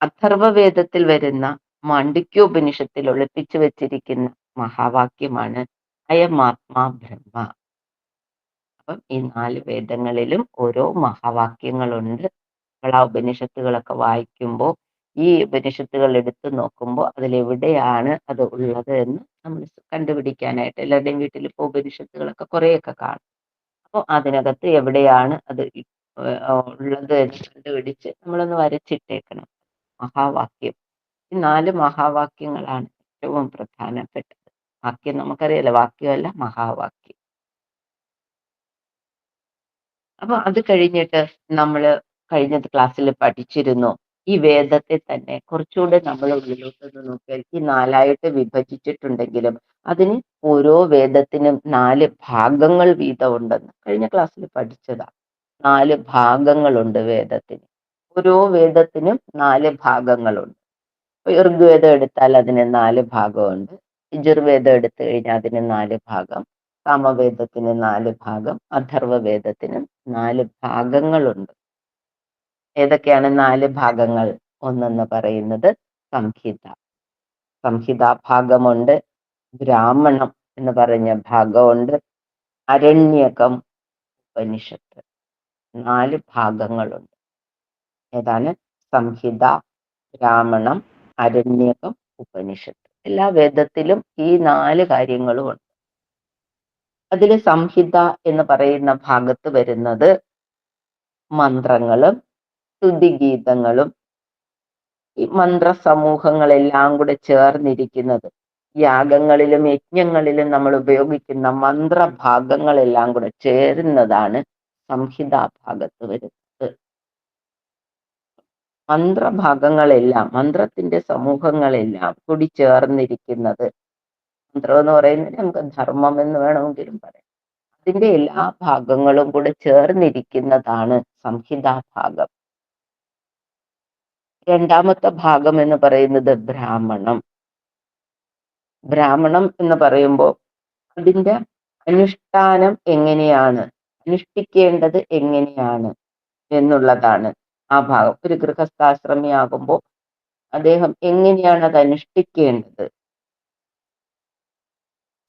അഥർവവേദത്തിൽ വരുന്ന മാണ്ഡൂക്യോപനിഷത്തിൽ ഒളിപ്പിച്ചു വെച്ചിരിക്കുന്ന മഹാവാക്യമാണ് അയമാത്മാ ബ്രഹ്മ. അപ്പം ഈ 4 വേദങ്ങളിലും ഓരോ മഹാവാക്യങ്ങളുണ്ട്. നമ്മൾ ആ ഉപനിഷത്തുകളൊക്കെ വായിക്കുമ്പോൾ ഈ ഉപനിഷത്തുകൾ എടുത്തു നോക്കുമ്പോൾ അതിലെവിടെയാണ് അത് ഉള്ളത് എന്ന് നമ്മൾ കണ്ടുപിടിക്കാനായിട്ട് എല്ലാവരുടെയും വീട്ടിൽ ഇപ്പോൾ ഉപനിഷത്തുകളൊക്കെ കുറേയൊക്കെ കാണും. അപ്പോൾ അതിനകത്ത് എവിടെയാണ് അത് ഉള്ളത് എന്ന് കണ്ടുപിടിച്ച് നമ്മളൊന്ന് വരച്ചിട്ടേക്കണം. മഹാവാക്യം. ഈ 4 മഹാവാക്യങ്ങളാണ് ഏറ്റവും പ്രധാനപ്പെട്ടത്. വാക്യം നമുക്കറിയാലോ, വാക്യമല്ല മഹാവാക്യം. അപ്പൊ അത് കഴിഞ്ഞിട്ട് നമ്മള് കഴിഞ്ഞ ക്ലാസ്സിൽ പഠിച്ചിരുന്നു. ഈ വേദത്തെ തന്നെ കുറച്ചുകൂടെ നമ്മൾ ഉള്ളിലോട്ടൊന്ന് നോക്കിയാൽ ഈ 4ആയിട്ട് വിഭജിച്ചിട്ടുണ്ടെങ്കിലും അതിന് ഓരോ വേദത്തിനും 4 ഭാഗങ്ങൾ വീതം ഉണ്ടെന്ന് കഴിഞ്ഞ ക്ലാസ്സിൽ പഠിച്ചതാ. 4 ഭാഗങ്ങളുണ്ട് വേദത്തിന്. ഓരോ വേദത്തിനും 4 ഭാഗങ്ങളുണ്ട്. ഋഗ്വേദം എടുത്താൽ അതിന് 4 ഭാഗമുണ്ട്. യജുർവേദം എടുത്തു കഴിഞ്ഞാൽ അതിന് 4 ഭാഗം. സാമവേദത്തിന് 4 ഭാഗം. അഥർവവേദത്തിന് 4 ഭാഗങ്ങളുണ്ട്. ഏതൊക്കെയാണ് 4 ഭാഗങ്ങൾ? ഒന്നെന്ന് പറയുന്നത് സംഹിത. സംഹിതാ ഭാഗമുണ്ട്. ബ്രാഹ്മണം എന്ന് പറഞ്ഞ ഭാഗമുണ്ട്. അരണ്യകം, ഉപനിഷത്ത്. 4 ഭാഗങ്ങളുണ്ട്. ഏതാണ്? സംഹിത, ബ്രാഹ്മണം, അരണ്യകം, ഉപനിഷത്ത്. എല്ലാ വേദത്തിലും ഈ 4 കാര്യങ്ങളും ഉണ്ട്. അതില് സംഹിത എന്ന് പറയുന്ന ഭാഗത്ത് വരുന്നത് മന്ത്രങ്ങളും സ്തുതിഗീതങ്ങളും ഈ മന്ത്രസമൂഹങ്ങളെല്ലാം കൂടെ ചേർന്നിരിക്കുന്നത്. യാഗങ്ങളിലും യജ്ഞങ്ങളിലും നമ്മൾ ഉപയോഗിക്കുന്ന മന്ത്രഭാഗങ്ങളെല്ലാം കൂടെ ചേരുന്നതാണ് സംഹിതാ ഭാഗത്ത് വരുന്നത്. മന്ത്രഭാഗങ്ങളെല്ലാം, മന്ത്രത്തിന്റെ സമൂഹങ്ങളെല്ലാം കൂടി ചേർന്നിരിക്കുന്നത്. മന്ത്രം എന്ന് പറയുന്നത് നമുക്ക് ധർമ്മം എന്ന് വേണമെങ്കിലും പറയാം. അതിന്റെ എല്ലാ ഭാഗങ്ങളും കൂടെ ചേർന്നിരിക്കുന്നതാണ് സംഹിതാ ഭാഗം. രണ്ടാമത്തെ ഭാഗം എന്ന് പറയുന്നത് ബ്രാഹ്മണം. ബ്രാഹ്മണം എന്ന് പറയുമ്പോൾ അതിന്റെ അനുഷ്ഠാനം എങ്ങനെയാണ്, അനുഷ്ഠിക്കേണ്ടത് എങ്ങനെയാണ് എന്നുള്ളതാണ് ആ ഭാഗം. ഒരു ഗൃഹസ്ഥാശ്രമിയാകുമ്പോൾ അദ്ദേഹം എങ്ങനെയാണ് അത് അനുഷ്ഠിക്കേണ്ടത്.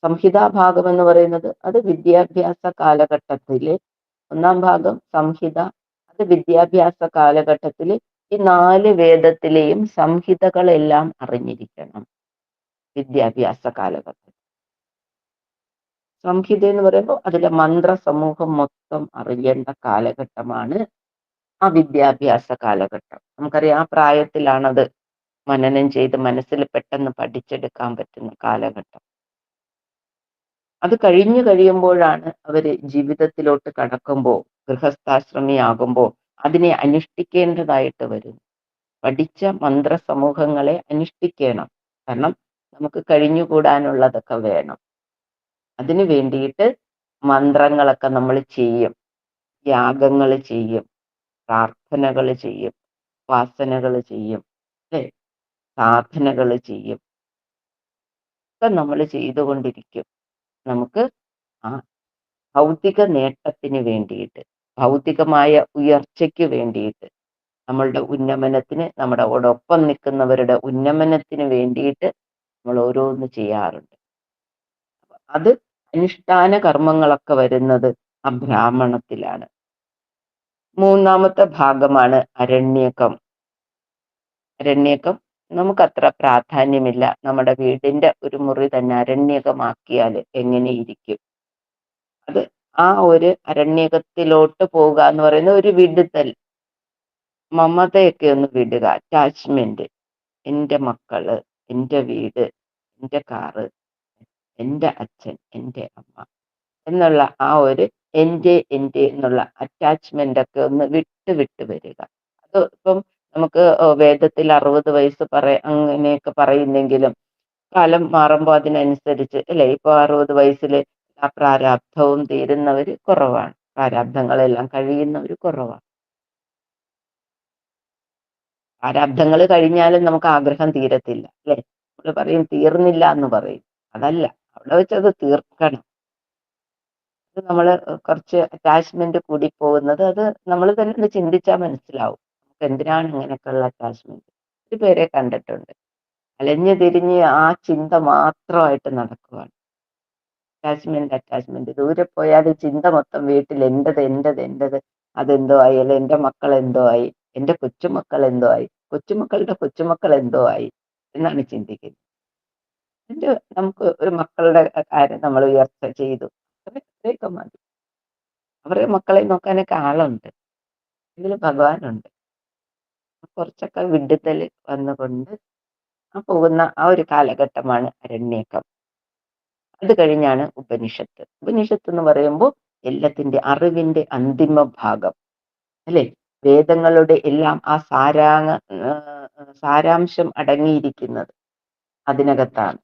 സംഹിതാ ഭാഗം എന്ന് പറയുന്നത് അത് വിദ്യാഭ്യാസ കാലഘട്ടത്തിലെ ഒന്നാം ഭാഗം സംഹിത. അത് വിദ്യാഭ്യാസ കാലഘട്ടത്തിൽ ഈ 4 വേദത്തിലെയും സംഹിതകളെല്ലാം അറിഞ്ഞിരിക്കണം വിദ്യാഭ്യാസ കാലഘട്ടത്തിൽ. സംഹിത എന്ന് പറയുമ്പോൾ അതിലെ മന്ത്രസമൂഹം മൊത്തം അറിയേണ്ട കാലഘട്ടമാണ് ആ വിദ്യാഭ്യാസ കാലഘട്ടം. നമുക്കറിയാം ആ പ്രായത്തിലാണത് മനനം ചെയ്ത് മനസ്സിൽ പെട്ടെന്ന് പഠിച്ചെടുക്കാൻ പറ്റുന്ന കാലഘട്ടം. അത് കഴിഞ്ഞു കഴിയുമ്പോഴാണ് അവര് ജീവിതത്തിലോട്ട് കടക്കുമ്പോൾ, ഗൃഹസ്ഥാശ്രമിയാകുമ്പോൾ അതിനെ അനുഷ്ഠിക്കേണ്ടതായിട്ട് വരും. പഠിച്ച മന്ത്രസമൂഹങ്ങളെ അനുഷ്ഠിക്കണം. കാരണം നമുക്ക് കഴിഞ്ഞുകൂടാനുള്ളതൊക്കെ വേണം. അതിനു വേണ്ടിയിട്ട് മന്ത്രങ്ങളൊക്കെ നമ്മൾ ചെയ്യും, യാഗങ്ങൾ ചെയ്യും, പ്രാർത്ഥനകൾ ചെയ്യും, ഉപാസനകൾ ചെയ്യും, അല്ലേ, സാധനകൾ ചെയ്യും. ഒക്കെ നമ്മൾ ചെയ്തുകൊണ്ടിരിക്കും. നമുക്ക് ആ ഭൗതിക നേട്ടത്തിന് വേണ്ടിയിട്ട്, ഭൗതികമായ ഉയർച്ചയ്ക്ക് വേണ്ടിയിട്ട്, നമ്മളുടെ ഉന്നമനത്തിന്, നമ്മുടെ ഒപ്പം നിൽക്കുന്നവരുടെ ഉന്നമനത്തിന് വേണ്ടിയിട്ട് നമ്മൾ ഓരോന്ന് ചെയ്യാറുണ്ട്. അത് അനുഷ്ഠാന കർമ്മങ്ങളൊക്കെ വരുന്നത് ആ ബ്രാഹ്മണത്തിലാണ്. മൂന്നാമത്തെ ഭാഗമാണ് അരണ്യകം. അരണ്യകം നമുക്കത്ര പ്രാധാന്യമില്ല. നമ്മുടെ വീടിന്റെ ഒരു മുറി തന്നെ അരണ്യകമാക്കിയാൽ എങ്ങനെയിരിക്കും? അത് ആ ഒരു അരണ്യകത്തിലോട്ട് പോവുക എന്ന് പറയുന്ന ഒരു വിടുതൽ, മമതയൊക്കെ ഒന്ന് വിടുക, അറ്റാച്ച്മെന്റ്. എൻ്റെ മക്കള്, എൻ്റെ വീട്, എൻ്റെ കാറ്, എൻ്റെ അച്ഛൻ, എൻ്റെ അമ്മ എന്നുള്ള ആ ഒരു എൻ്റെ എന്നുള്ള അറ്റാച്ച്മെന്റ് ഒക്കെ ഒന്ന് വിട്ട് വിട്ട് വരിക. അത് ഇപ്പം നമുക്ക് വേദത്തിൽ 60 വയസ്സ് അങ്ങനെയൊക്കെ പറയുന്നെങ്കിലും കാലം മാറുമ്പോൾ അതിനനുസരിച്ച് അല്ലെ, ഇപ്പൊ 60 വയസ്സിൽ ആ പ്രാരാബ്ധവും തീരുന്നവര് കുറവാണ്, പ്രാരാബ്ധങ്ങളെല്ലാം കഴിയുന്നവർ കുറവാണ്. പ്രാരാബ്ധങ്ങൾ കഴിഞ്ഞാലും നമുക്ക് ആഗ്രഹം തീരത്തില്ല, അല്ലെ. നമ്മൾ പറയും തീർന്നില്ല എന്ന് പറയും. അതല്ല, അവിടെ വെച്ചത് തീർക്കണം. അത് നമ്മൾ കുറച്ച് അറ്റാച്ച്മെന്റ് കൂടി പോകുന്നത്, അത് നമ്മൾ തന്നെ ഒന്ന് ചിന്തിച്ചാൽ മനസ്സിലാവും നമുക്ക് എന്തിനാണ് ഇങ്ങനെയൊക്കെയുള്ള അറ്റാച്ച്മെന്റ്. ഒരു പേരെ കണ്ടിട്ടുണ്ട്, അലഞ്ഞു തിരിഞ്ഞ് ആ ചിന്ത മാത്രമായിട്ട് നടക്കുവാണ്. അറ്റാച്ച്മെന്റ്. ദൂരെ പോയാൽ ചിന്ത മൊത്തം വീട്ടിൽ എന്റത് അതെന്തോ ആയി, അല്ലെ എന്റെ മക്കൾ എന്തോ ആയി, എന്റെ കൊച്ചുമക്കൾ എന്തോ ആയി, കൊച്ചുമക്കളുടെ കൊച്ചുമക്കൾ എന്തോ ആയി എന്നാണ് ചിന്തിക്കുന്നത്. എന്നിട്ട് നമുക്ക് ഒരു മക്കളുടെ കാര്യം നമ്മൾ ഉയർച്ച ചെയ്തു, അത്രയൊക്കെ മതി. അവരുടെ മക്കളെ നോക്കാനൊക്കെ ആളുണ്ട്, ഇതിൽ ഭഗവാനുണ്ട്. കുറച്ചൊക്കെ വിഡ്ഢിത്തൽ വന്നുകൊണ്ട് പോകുന്ന ആ ഒരു കാലഘട്ടമാണ് അരണ്യകം. അത് കഴിഞ്ഞാണ് ഉപനിഷത്ത്. ഉപനിഷത്ത് എന്ന് പറയുമ്പോൾ എല്ലാത്തിന്റെ അറിവിന്റെ അന്തിമ ഭാഗം, അല്ലെ? വേദങ്ങളുടെ എല്ലാം ആ സാരാംശം അടങ്ങിയിരിക്കുന്നത് അതിനകത്താണ്.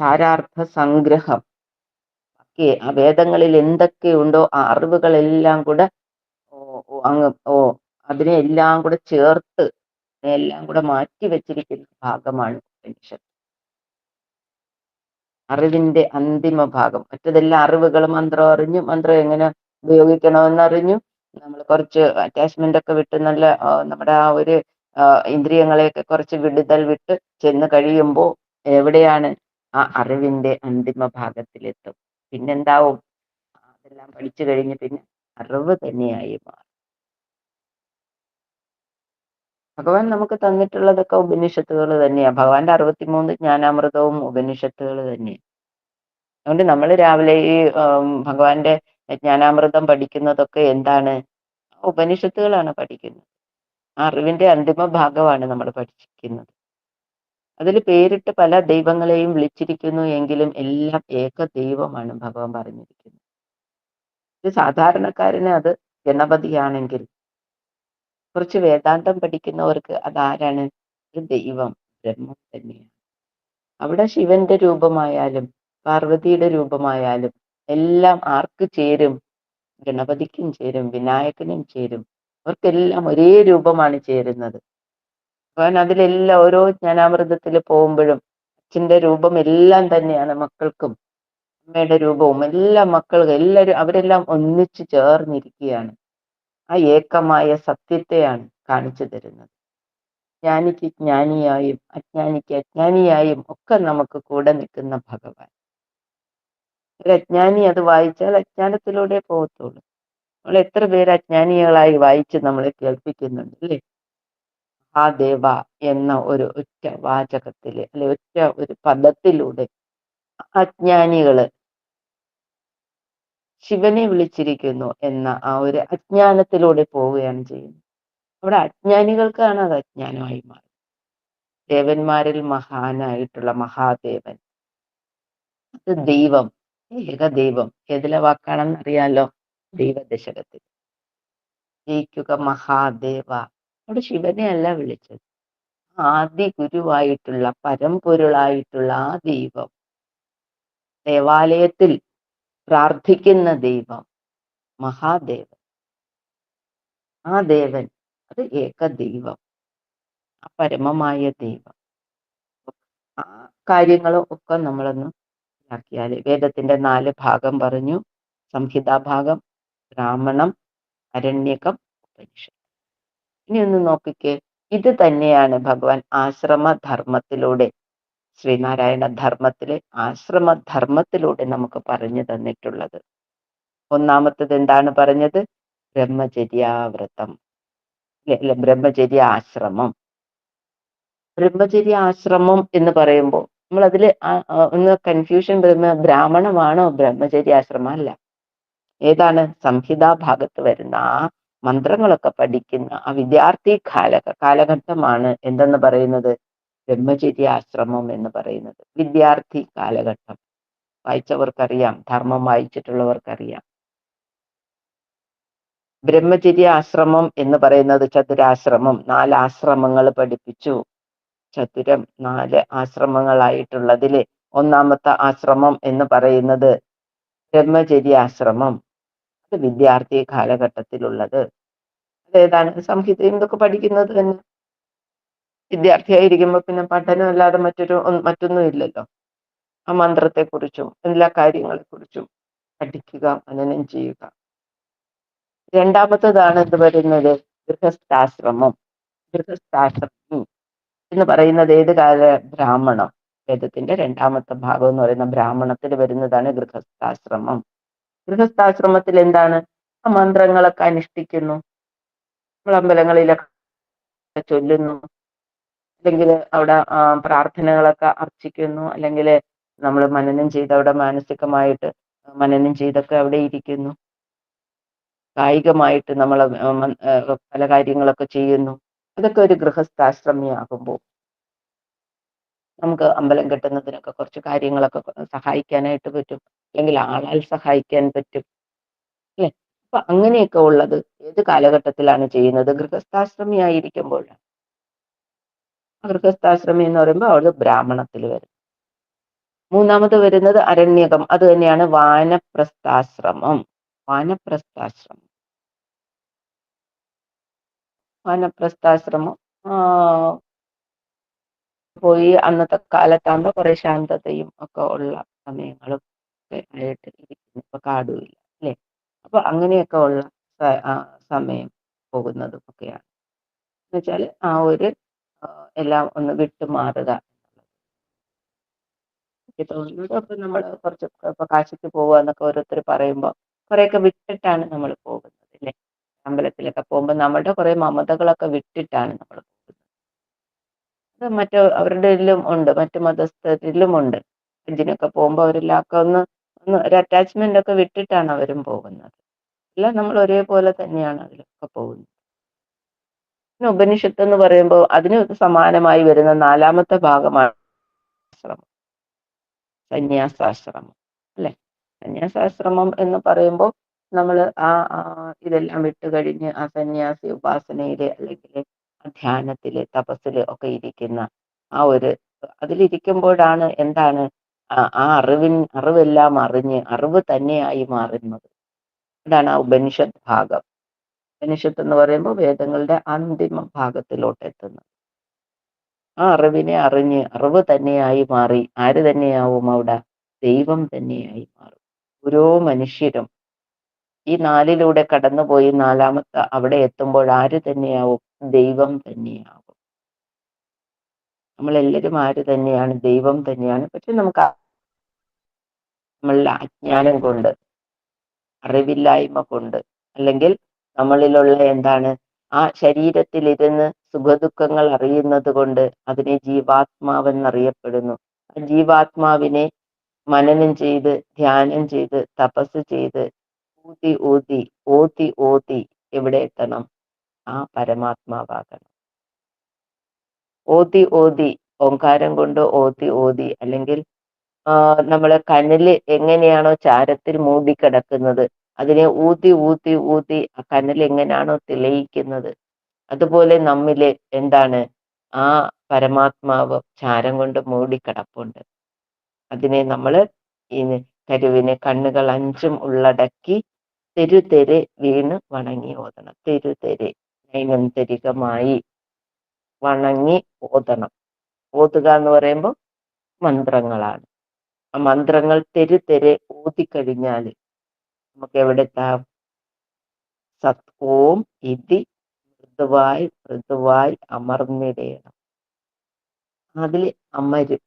സാരാർത്ഥ സംഗ്രഹം, ആ വേദങ്ങളിൽ എന്തൊക്കെയുണ്ടോ ആ അറിവുകളെല്ലാം കൂടെ അങ്ങ് അതിനെ എല്ലാം കൂടെ ചേർത്ത് എല്ലാം കൂടെ മാറ്റി വെച്ചിരിക്കുന്ന ഭാഗമാണ് ഉപനിഷത്ത്. അറിവിന്റെ അന്തിമ ഭാഗം. മറ്റതെല്ലാം അറിവുകൾ, മന്ത്രം അറിഞ്ഞു, മന്ത്രം എങ്ങനെ ഉപയോഗിക്കണമെന്നറിഞ്ഞു, നമ്മൾ കുറച്ച് അറ്റാച്ച്മെന്റ് ഒക്കെ വിട്ട് നല്ല നമ്മുടെ ആ ഒരു ഇന്ദ്രിയങ്ങളെയൊക്കെ കുറച്ച് വിടുതൽ വിട്ട് ചെന്ന് കഴിയുമ്പോൾ എവിടെയാണ്? ആ അറിവിന്റെ അന്തിമ ഭാഗത്തിലെത്തും. പിന്നെന്താവും? അതെല്ലാം പഠിച്ചു കഴിഞ്ഞ് പിന്നെ അറിവ് തന്നെയായി മാറും. ഭഗവാൻ നമുക്ക് തന്നിട്ടുള്ളതൊക്കെ ഉപനിഷത്തുകൾ തന്നെയാണ്. ഭഗവാന്റെ 63 ജ്ഞാനാമൃതവും ഉപനിഷത്തുകൾ തന്നെയാണ്. അതുകൊണ്ട് നമ്മൾ രാവിലെ ഈ ഭഗവാന്റെ ജ്ഞാനാമൃതം പഠിക്കുന്നതൊക്കെ എന്താണ്? ഉപനിഷത്തുകളാണ് പഠിക്കുന്നത്. ആ അറിവിന്റെ അന്തിമ ഭാഗമാണ് നമ്മൾ പഠിക്കുന്നത്. അതിൽ പേരിട്ട് പല ദൈവങ്ങളെയും വിളിച്ചിരിക്കുന്നു എങ്കിലും എല്ലാം ഏക ദൈവമാണ് ഭഗവാൻ പറഞ്ഞിരിക്കുന്നത്. ഒരു സാധാരണക്കാരന് അത് ഗണപതിയാണെങ്കിൽ, കുറച്ച് വേദാന്തം പഠിക്കുന്നവർക്ക് അതാരാണ്? ഒരു ദൈവം, ബ്രഹ്മം തന്നെയാണ്. അവിടെ ശിവന്റെ രൂപമായാലും പാർവതിയുടെ രൂപമായാലും എല്ലാം ആർക്ക് ചേരും? ഗണപതിക്കും ചേരും, വിനായകനും ചേരും. അവർക്കെല്ലാം ഒരേ രൂപമാണ് ചേരുന്നത്. ഭഗവാൻ അതിലെല്ലാം ഓരോ ജ്ഞാനാമൃതത്തിൽ പോകുമ്പോഴും അച്ഛന്റെ രൂപം എല്ലാം തന്നെയാണ് മക്കൾക്കും, അമ്മയുടെ രൂപവും എല്ലാം മക്കൾക്ക് എല്ലാവരും അവരെല്ലാം ഒന്നിച്ചു ചേർന്നിരിക്കുകയാണ്. ആ ഏകമായ സത്യത്തെയാണ് കാണിച്ചു തരുന്നത്. ജ്ഞാനിക്ക് ജ്ഞാനിയായും അജ്ഞാനിക്ക് അജ്ഞാനിയായും ഒക്കെ നമുക്ക് കൂടെ നിൽക്കുന്ന ഭഗവാൻ. ഒരു അജ്ഞാനി അത് വായിച്ചാൽ അജ്ഞാനത്തിലൂടെ പോകത്തുള്ളൂ. നമ്മൾ എത്ര പേര് അജ്ഞാനികളായി വായിച്ച് നമ്മളെ കേൾപ്പിക്കുന്നുണ്ട്, അല്ലേ? മഹാദേവ എന്ന ഒരു ഒറ്റ വാചകത്തില്, അല്ലെ ഒറ്റ ഒരു പദത്തിലൂടെ അജ്ഞാനികള് ശിവനെ വിളിച്ചിരിക്കുന്നു എന്ന ആ ഒരു അജ്ഞാനത്തിലൂടെ പോവുകയാണ് ചെയ്യുന്നത്. അവിടെ അജ്ഞാനികൾക്കാണ് അത് അജ്ഞാനമായി മാറുന്നത്. ദേവന്മാരിൽ മഹാനായിട്ടുള്ള മഹാദേവൻ, അത് ദൈവം, ഏകദൈവം. ഏതിലെ വാക്കാണെന്ന് അറിയാലോ? ദൈവദശകത്തിൽ. ജയിക്കുക മഹാദേവ. അവിടെ ശിവനെ അല്ല വിളിച്ചത്, ആദി ഗുരുവായിട്ടുള്ള പരമ്പൊരുളായിട്ടുള്ള ആ ദൈവം, ദേവാലയത്തിൽ പ്രാർത്ഥിക്കുന്ന ദൈവം, മഹാദേവൻ. ആ ദേവൻ, അത് ഏകദൈവം, ആ പരമമായ ദൈവം. ആ കാര്യങ്ങളും ഒക്കെ നമ്മളൊന്ന് ാക്കിയാല് വേദത്തിന്റെ 4 ഭാഗം പറഞ്ഞു. സംഹിതാഭാഗം, ബ്രാഹ്മണം, അരണ്യകം, ഉപനിഷത്ത്. ഇനി ഒന്ന് നോക്കിക്കേ, ഇത് തന്നെയാണ് ഭഗവാൻ ആശ്രമധർമ്മത്തിലൂടെ, ശ്രീനാരായണ ധർമ്മത്തിലെ ആശ്രമധർമ്മത്തിലൂടെ നമുക്ക് പറഞ്ഞു തന്നിട്ടുള്ളത്. ഒന്നാമത്തത് എന്താണ് പറഞ്ഞത്? ബ്രഹ്മചര്യാവ്രതം, അല്ലെ? ബ്രഹ്മചര്യ ആശ്രമം. ബ്രഹ്മചര്യ ആശ്രമം എന്ന് പറയുമ്പോൾ നമ്മൾ അതില് ഒന്ന് കൺഫ്യൂഷൻ വരുന്ന, ബ്രാഹ്മണമാണോ ബ്രഹ്മചര്യാശ്രമം? അല്ല. ഏതാണ്? സംഹിതാഭാഗത്ത് വരുന്ന ആ മന്ത്രങ്ങളൊക്കെ പഠിക്കുന്ന ആ വിദ്യാർത്ഥി കാലഘട്ടമാണ് എന്തെന്ന് പറയുന്നത്? ബ്രഹ്മചര്യാശ്രമം എന്ന് പറയുന്നത്. വിദ്യാർത്ഥി കാലഘട്ടം വായിച്ചവർക്കറിയാം, ധർമ്മം വായിച്ചിട്ടുള്ളവർക്കറിയാം. ബ്രഹ്മചര്യ ആശ്രമം എന്ന് പറയുന്നത് ചതുരാശ്രമം, 4 ആശ്രമങ്ങൾ പഠിപ്പിച്ചു. ചതുരം 4 ആശ്രമങ്ങളായിട്ടുള്ളതില് ഒന്നാമത്തെ ആശ്രമം എന്ന് പറയുന്നത് ബ്രഹ്മചര്യാശ്രമം. അത് വിദ്യാർത്ഥി കാലഘട്ടത്തിലുള്ളത്. അതേതാണ്? സംഹിതയും ഇതൊക്കെ പഠിക്കുന്നത് തന്നെ വിദ്യാർത്ഥിയായിരിക്കുമ്പോ പിന്നെ പഠനം അല്ലാതെ മറ്റൊന്നും ഇല്ലല്ലോ. ആ മന്ത്രത്തെക്കുറിച്ചും എല്ലാ കാര്യങ്ങളെക്കുറിച്ചും പഠിക്കുക, മനനം ചെയ്യുക. രണ്ടാമത്തതാണ് എന്ത് വരുന്നത്? ഗൃഹസ്ഥാശ്രമം. ഗൃഹസ്ഥാശ്രമം എന്ന് പറയുന്നത് ഏത് കാല? ബ്രാഹ്മണം. വേദത്തിന്റെ രണ്ടാമത്തെ ഭാഗം എന്ന് പറയുന്ന ബ്രാഹ്മണത്തിൽ വരുന്നതാണ് ഗൃഹസ്ഥാശ്രമം. ഗൃഹസ്ഥാശ്രമത്തിൽ എന്താണ്? ആ മന്ത്രങ്ങളൊക്കെ അനുഷ്ഠിക്കുന്നു, നമ്മൾ അമ്പലങ്ങളിലൊക്കെ ചൊല്ലുന്നു, അല്ലെങ്കിൽ അവിടെ പ്രാർത്ഥനകളൊക്കെ അർച്ചിക്കുന്നു, അല്ലെങ്കിൽ നമ്മൾ മനനം ചെയ്ത് അവിടെ മാനസികമായിട്ട് മനനം ചെയ്തൊക്കെ അവിടെ ഇരിക്കുന്നു, കായികമായിട്ട് നമ്മൾ പല കാര്യങ്ങളൊക്കെ ചെയ്യുന്നു. അതൊക്കെ ഒരു ഗൃഹസ്ഥാശ്രമിയാകുമ്പോൾ നമുക്ക് അമ്പലം കെട്ടുന്നതിനൊക്കെ കുറച്ച് കാര്യങ്ങളൊക്കെ സഹായിക്കാനായിട്ട് പറ്റും, അല്ലെങ്കിൽ ആളാൽ സഹായിക്കാൻ പറ്റും, അല്ലെ? അപ്പൊ അങ്ങനെയൊക്കെ ഉള്ളത് ഏത് കാലഘട്ടത്തിലാണ് ചെയ്യുന്നത്? ഗൃഹസ്ഥാശ്രമിയായിരിക്കുമ്പോഴാണ്. ഗൃഹസ്ഥാശ്രമി എന്ന് പറയുമ്പോൾ അവള് ബ്രാഹ്മണത്തിൽ വരും. മൂന്നാമത് വരുന്നത് അരണ്യകം, അത് തന്നെയാണ് വാനപ്രസ്ഥാശ്രമം. വാനപ്രസ്ഥാശ്രമം വാനപ്രസ്ഥാശ്രമം പോയി അന്നത്തെ കാലത്താകുമ്പോൾ കുറെ ശാന്തതയും ഒക്കെ ഉള്ള സമയങ്ങളും ഒക്കെ ആയിട്ട് ഇരിക്കുന്നു. ഇപ്പൊ കാടുമില്ല, അല്ലെ? അപ്പൊ അങ്ങനെയൊക്കെ ഉള്ള സമയം പോകുന്നതും ഒക്കെയാണ്. എന്നുവെച്ചാൽ ആ ഒരു എല്ലാം ഒന്ന് വിട്ടുമാറുക എനിക്ക് തോന്നുന്നത്. അപ്പൊ നമ്മൾ കുറച്ച് ഇപ്പൊ കാശിക്ക് പോവുക എന്നൊക്കെ ഓരോരുത്തർ പറയുമ്പോൾ കുറെയൊക്കെ വിട്ടിട്ടാണ് നമ്മൾ പോകുന്നത്, അല്ലെ? അമ്പലത്തിലൊക്കെ പോകുമ്പോൾ നമ്മളുടെ കുറെ മമതകളൊക്കെ വിട്ടിട്ടാണ് നമ്മൾ പോകുന്നത്. അത് അവരുടെ ഇതിലും ഉണ്ട്, മറ്റു മതസ്ഥരിലും ഉണ്ട്. ഇതിനൊക്കെ പോകുമ്പോൾ അവരെല്ലാം ഒക്കെ ഒന്ന് ഒരു അറ്റാച്ച്മെന്റ് ഒക്കെ വിട്ടിട്ടാണ് അവരും പോകുന്നത്. എല്ലാം നമ്മൾ ഒരേപോലെ തന്നെയാണ് അതിലൊക്കെ പോകുന്നത്. പിന്നെ ഉപനിഷത്ത് എന്ന് പറയുമ്പോൾ അതിന് സമാനമായി വരുന്ന നാലാമത്തെ ഭാഗമാണ് ആശ്രമം, സന്യാസാശ്രമം, അല്ലെ? സന്യാസാശ്രമം എന്ന് പറയുമ്പോൾ നമ്മൾ ഇതെല്ലാം വിട്ട് കഴിഞ്ഞ് ആ സന്യാസി ഉപാസനയില് അല്ലെങ്കിൽ ധ്യാനത്തില് തപസ്സില് ഒക്കെ ഇരിക്കുന്ന ആ ഒരു അതിലിരിക്കുമ്പോഴാണ് എന്താണ് ആ അറിവെല്ലാം അറിഞ്ഞ് അറിവ് തന്നെയായി മാറുന്നത്. ഇതാണ് ആ ഉപനിഷത്ത് ഭാഗം. ഉപനിഷത്ത് എന്ന് പറയുമ്പോൾ വേദങ്ങളുടെ അന്തിമ ഭാഗത്തിലോട്ട് എത്തുന്നത്. ആ അറിവിനെ അറിഞ്ഞ് അറിവ് തന്നെയായി മാറി ആര് തന്നെയാവും അവിടെ? ദൈവം തന്നെയായി മാറും. ഓരോ മനുഷ്യരും ഈ നാലിലൂടെ കടന്നുപോയി നാലാമത്തെ അവിടെ എത്തുമ്പോൾ ആര് തന്നെയാവും? ദൈവം തന്നെയാവും. നമ്മളെല്ലാവരും ആര് തന്നെയാണ്? ദൈവം തന്നെയാണ്. പക്ഷെ നമുക്ക് നമ്മളുടെ അജ്ഞാനം കൊണ്ട്, അറിവില്ലായ്മ കൊണ്ട്, അല്ലെങ്കിൽ നമ്മളിലുള്ള എന്താണ് ആ ശരീരത്തിലിരുന്ന് സുഖദുഃഖങ്ങൾ അറിയുന്നത് കൊണ്ട് അതിനെ ജീവാത്മാവെന്നറിയപ്പെടുന്നു. ആ ജീവാത്മാവിനെ മനനം ചെയ്ത് ധ്യാനം ചെയ്ത് തപസ് ചെയ്ത് ഊതി ഊതി ഓതി ഓതി എവിടെ എത്തണം? ആ പരമാത്മാവാകണം. ഓതി ഓതി ഓങ്കാരം കൊണ്ട് ഓതി ഓതി, അല്ലെങ്കിൽ നമ്മളെ കനല് എങ്ങനെയാണോ ചാരത്തിൽ മൂടിക്കിടക്കുന്നത് അതിനെ ഊതി ഊതി ഊതി ആ കനൽ എങ്ങനെയാണോ തെളിയിക്കുന്നത്, അതുപോലെ നമ്മില് എന്താണ് ആ പരമാത്മാവ് ചാരം കൊണ്ട് മൂടിക്കിടപ്പുണ്ട്. അതിനെ നമ്മൾ ഈ കരുവിനെ കണ്ണുകൾ അഞ്ചും ഉള്ളടക്കി തെരുതെരെ വീണ് വണങ്ങി ഓതണം. തെരുതെരെ നൈനന്തരികമായി വണങ്ങി ഓതണം. ഓതുക എന്ന് പറയുമ്പോൾ മന്ത്രങ്ങളാണ്. ആ മന്ത്രങ്ങൾ തെരുതെരെ ഓതിക്കഴിഞ്ഞാൽ നമുക്ക് എവിടെ എത്താം? സത് ഓം ഇതി മൃദുവായി മൃദുവായി അമർന്നിടേണം. അതില് അമരും,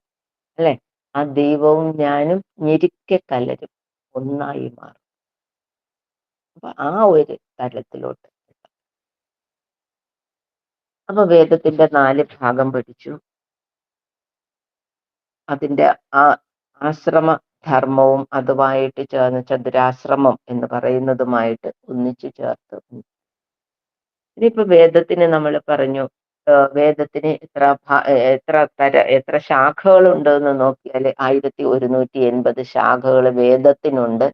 അല്ലെ? ആ ദൈവവും ഞാനും ഞെരിക്കെ കലരും, ഒന്നായി മാറും. അപ്പൊ ആ ഒരു തലത്തിലോട്ട്. അപ്പൊ വേദത്തിന്റെ 4 ഭാഗം പഠിച്ചു. അതിന്റെ ആ ആശ്രമ ധർമ്മവും അതുമായിട്ട് ചേർന്ന് ചതുരാശ്രമം എന്ന് പറയുന്നതുമായിട്ട് ഒന്നിച്ചു ചേർത്ത്. ഇനിയിപ്പോ വേദത്തിന് നമ്മൾ പറഞ്ഞു വേദത്തിന് എത്ര ശാഖകളുണ്ട് എന്ന് നോക്കിയാൽ 1180 ശാഖകൾ വേദത്തിനുണ്ട്.